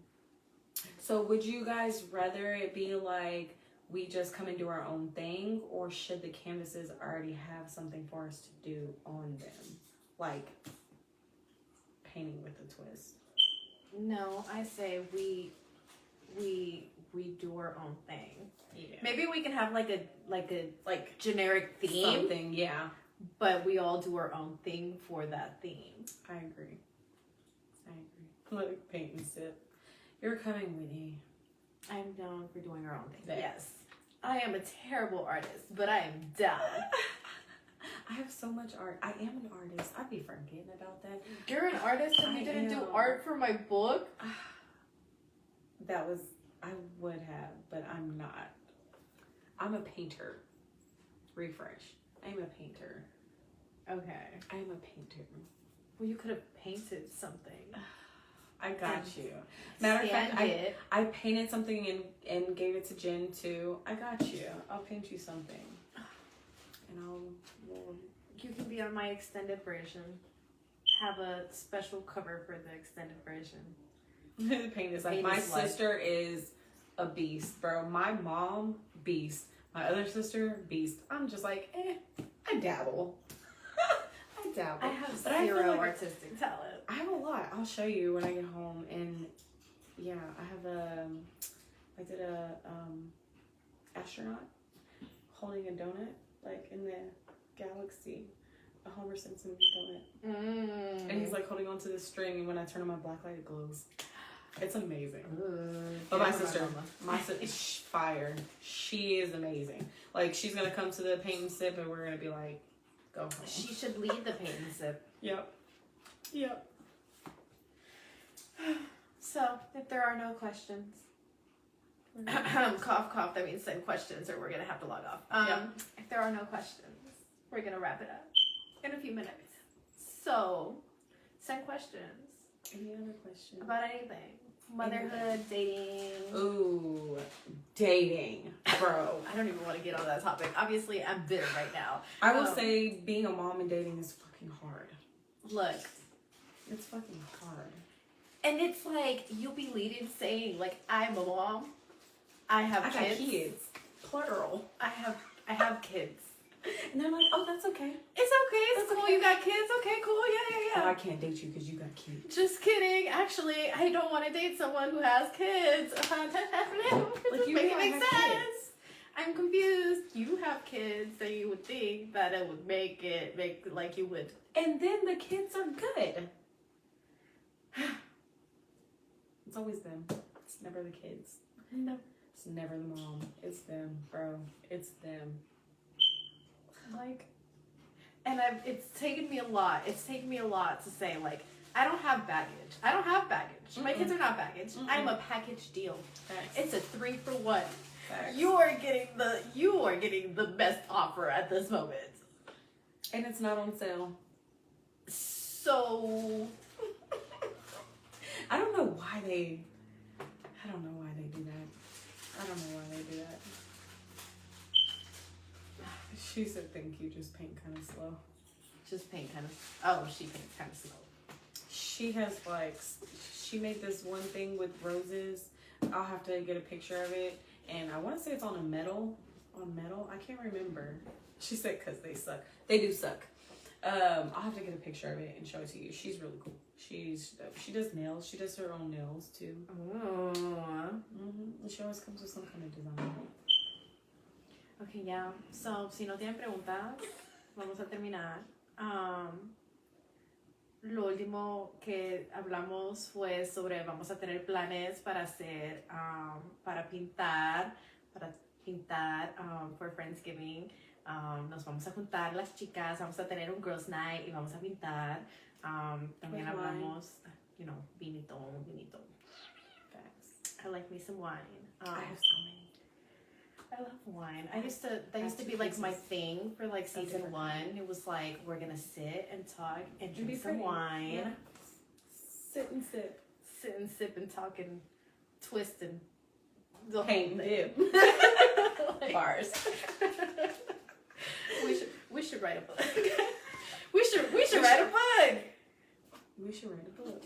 B: So would you guys rather it be like we just come and do our own thing, or should the canvases already have something for us to do on them? Like painting with a twist.
A: No, I say we do our own thing.
B: Yeah.
A: Maybe we can have like a generic theme.
B: Something, yeah.
A: But we all do our own thing for that theme.
B: I agree. Like paint and sip. You're coming, Whitney.
A: I'm down for doing our own thing.
B: Thanks.
A: Yes. I am a terrible artist, but I am down.
B: I have so much art. I am an artist. I'd be forgetting about that.
A: You're an artist and you didn't do art for my book?
B: I would have, but I'm not. I'm a painter. Refresh. I'm a painter.
A: Okay.
B: I'm a painter.
A: Well, you could have painted something.
B: I got you. Matter of fact, I painted something and gave it to Jen too. I got you. I'll paint you something. And
A: you can be on my extended version. Have a special cover for the extended version.
B: The paint is like, my sister is a beast, bro. My mom, beast. My other sister, beast. I'm just like, I dabble.
A: I have zero artistic talent.
B: I have a lot. I'll show you when I get home. And yeah, I did a astronaut holding a donut, like in the galaxy, a Homer Simpson donut. And he's like holding onto this string, and when I turn on my black light, it glows. It's amazing. But my sister, fire. She is amazing. Like, she's gonna come to the paint and sip, and we're gonna be like, go home.
A: She should lead the paint and sip.
B: Yep.
A: So, if there are no questions, cough, cough, that means send questions or we're going to have to log off. If there are no questions, we're going to wrap it up in a few minutes. So, send questions.
B: Any other questions?
A: About anything. Motherhood, dating.
B: Ooh, dating, bro.
A: I don't even want to get on that topic. Obviously, I'm bitter right now.
B: I will say being a mom and dating is fucking hard.
A: Look.
B: It's fucking hard.
A: And it's like, you'll be leading saying, like, I'm a mom. I got kids.
B: Plural.
A: I have kids.
B: And they're like, oh, that's okay.
A: It's okay. It's cool. Okay. You got kids. Okay, cool. Yeah.
B: Oh, I can't date you because you got kids.
A: Just kidding. Actually, I don't want to date someone who has kids. Like, you make it make sense. Kids. I'm confused. You have kids, so you would think that it would make like you would.
B: And then the kids are good. It's always them. It's never the kids.
A: No.
B: It's never the mom. It's them, bro. It's them.
A: Like, and it's taken me a lot. It's taken me a lot to say, like, I don't have baggage. Mm-mm. My kids are not baggage. Mm-mm. I'm a package deal. Thanks. It's a 3-for-1. Thanks. You are getting the best offer at this moment.
B: And it's not on sale.
A: So
B: I don't know why they do that. She said thank you, just paint kind of slow.
A: Just paint kind of... Oh, she paints kind of slow.
B: She has, like... She made this one thing with roses. I'll have to get a picture of it. And I want to say it's on metal. I can't remember. She said because they suck. They do suck. I'll have to get a picture of it and show it to you. She's really cool. She does nails. She does her own nails, too.
A: Oh.
B: Mm-hmm. She always comes with some kind of design.
A: Okay, yeah. So, si no tienen preguntas, vamos a terminar. Lo último que hablamos fue sobre vamos a tener planes para hacer, para pintar for Friendsgiving. Nos vamos a juntar las chicas, vamos a tener un girls night y vamos a pintar. También hablamos, vinito. Facts. I like me some wine.
B: I have so many.
A: I love wine. That used to be like my thing for like season 1. It was like, we're gonna sit and talk and drink some wine.
B: Yeah. Sit and sip.
A: Sit and sip and talk and twist and the
B: paint and dip.
A: Like, bars. We should write a book. We should write a book.
B: We should write a book.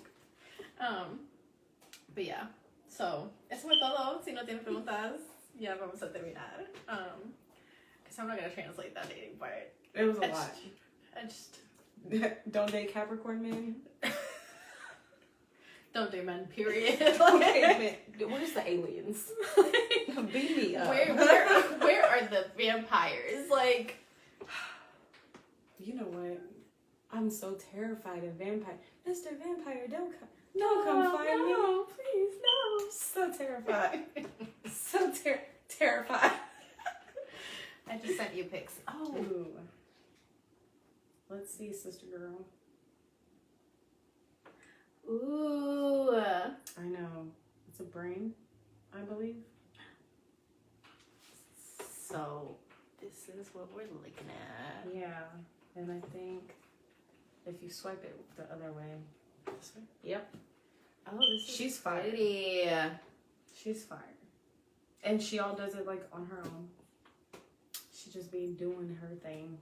A: But yeah. So, eso fue todo. Si no tienen preguntas, ya vamos a terminar. Because I'm not going to translate that dating part.
B: It was a lot.
A: I just...
B: Don't date Capricorn men.
A: Don't date men, period.
B: Okay, man. Where's the aliens? Beat me up.
A: Where are the vampires? Like...
B: You know what? I'm so terrified of vampire. Mr. Vampire, don't come find me.
A: No, please, no.
B: So terrified. So terrified.
A: I just sent you pics. Oh.
B: Ooh. Let's see, sister girl.
A: Ooh.
B: I know. It's a brain, I believe.
A: So, this is what we're looking at.
B: Yeah. And I think if you swipe it the other way. This way? Yep.
A: Oh, this is
B: She's fire.
A: pretty.
B: She's fire. And she all does it like on her own. She just be doing her thing.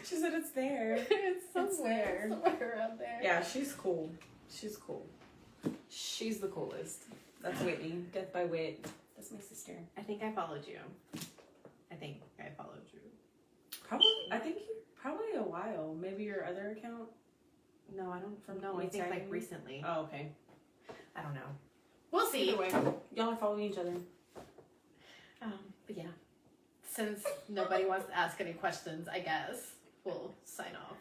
B: She said it's there.
A: It's somewhere around there.
B: Yeah, she's cool. She's cool. She's the coolest. That's Whitney. Death by Wit. That's my sister.
A: I think I followed you. I think I followed you.
B: Probably. I think probably a while. Maybe your other account.
A: No, I don't.
B: From
A: No, I think like
B: Instagram?
A: recently.
B: Oh, okay.
A: I don't know. We'll see.
B: Either way, y'all are following each other.
A: But yeah, since nobody wants to ask any questions, I guess we'll sign off.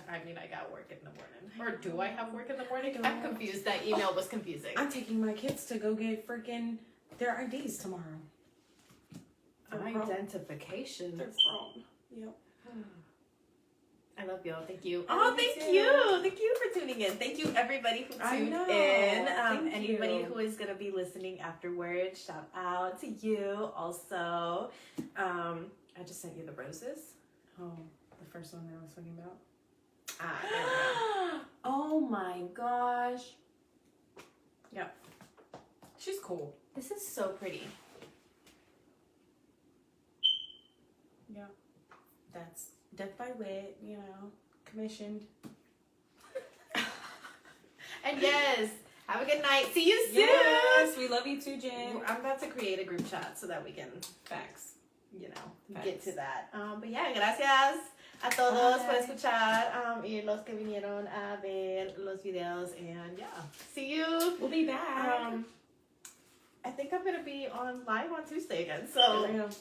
A: I mean, I got work in the morning. Or do I have work in the morning? I'm confused. That email was confusing.
B: I'm taking my kids to go get freaking their IDs tomorrow.
A: Identification.
B: They're grown. Yep.
A: I love y'all. Thank you.
B: I
A: Oh,
B: love you
A: thank
B: too.
A: you. Thank you for tuning in. Thank you, everybody who
B: I
A: tuned
B: know.
A: in.
B: Thank
A: Anybody
B: you.
A: who is going to be listening afterwards, shout out to you also. I just sent you the roses.
B: Oh, the first one I was talking about.
A: Oh my gosh.
B: Yep. She's cool.
A: This is so pretty.
B: Yeah. That's Death by Wit, you know, commissioned.
A: And yes, have a good night. See you soon.
B: Yes, we love you too, Jen.
A: I'm about to create a group chat so that we can,
B: Facts.
A: you know,
B: Facts.
A: get to that. But yeah, gracias a todos
B: Bye.
A: por escuchar y los que vinieron a ver los videos. And yeah, see you.
B: We'll be back.
A: I think I'm going to be on live on Tuesday again. So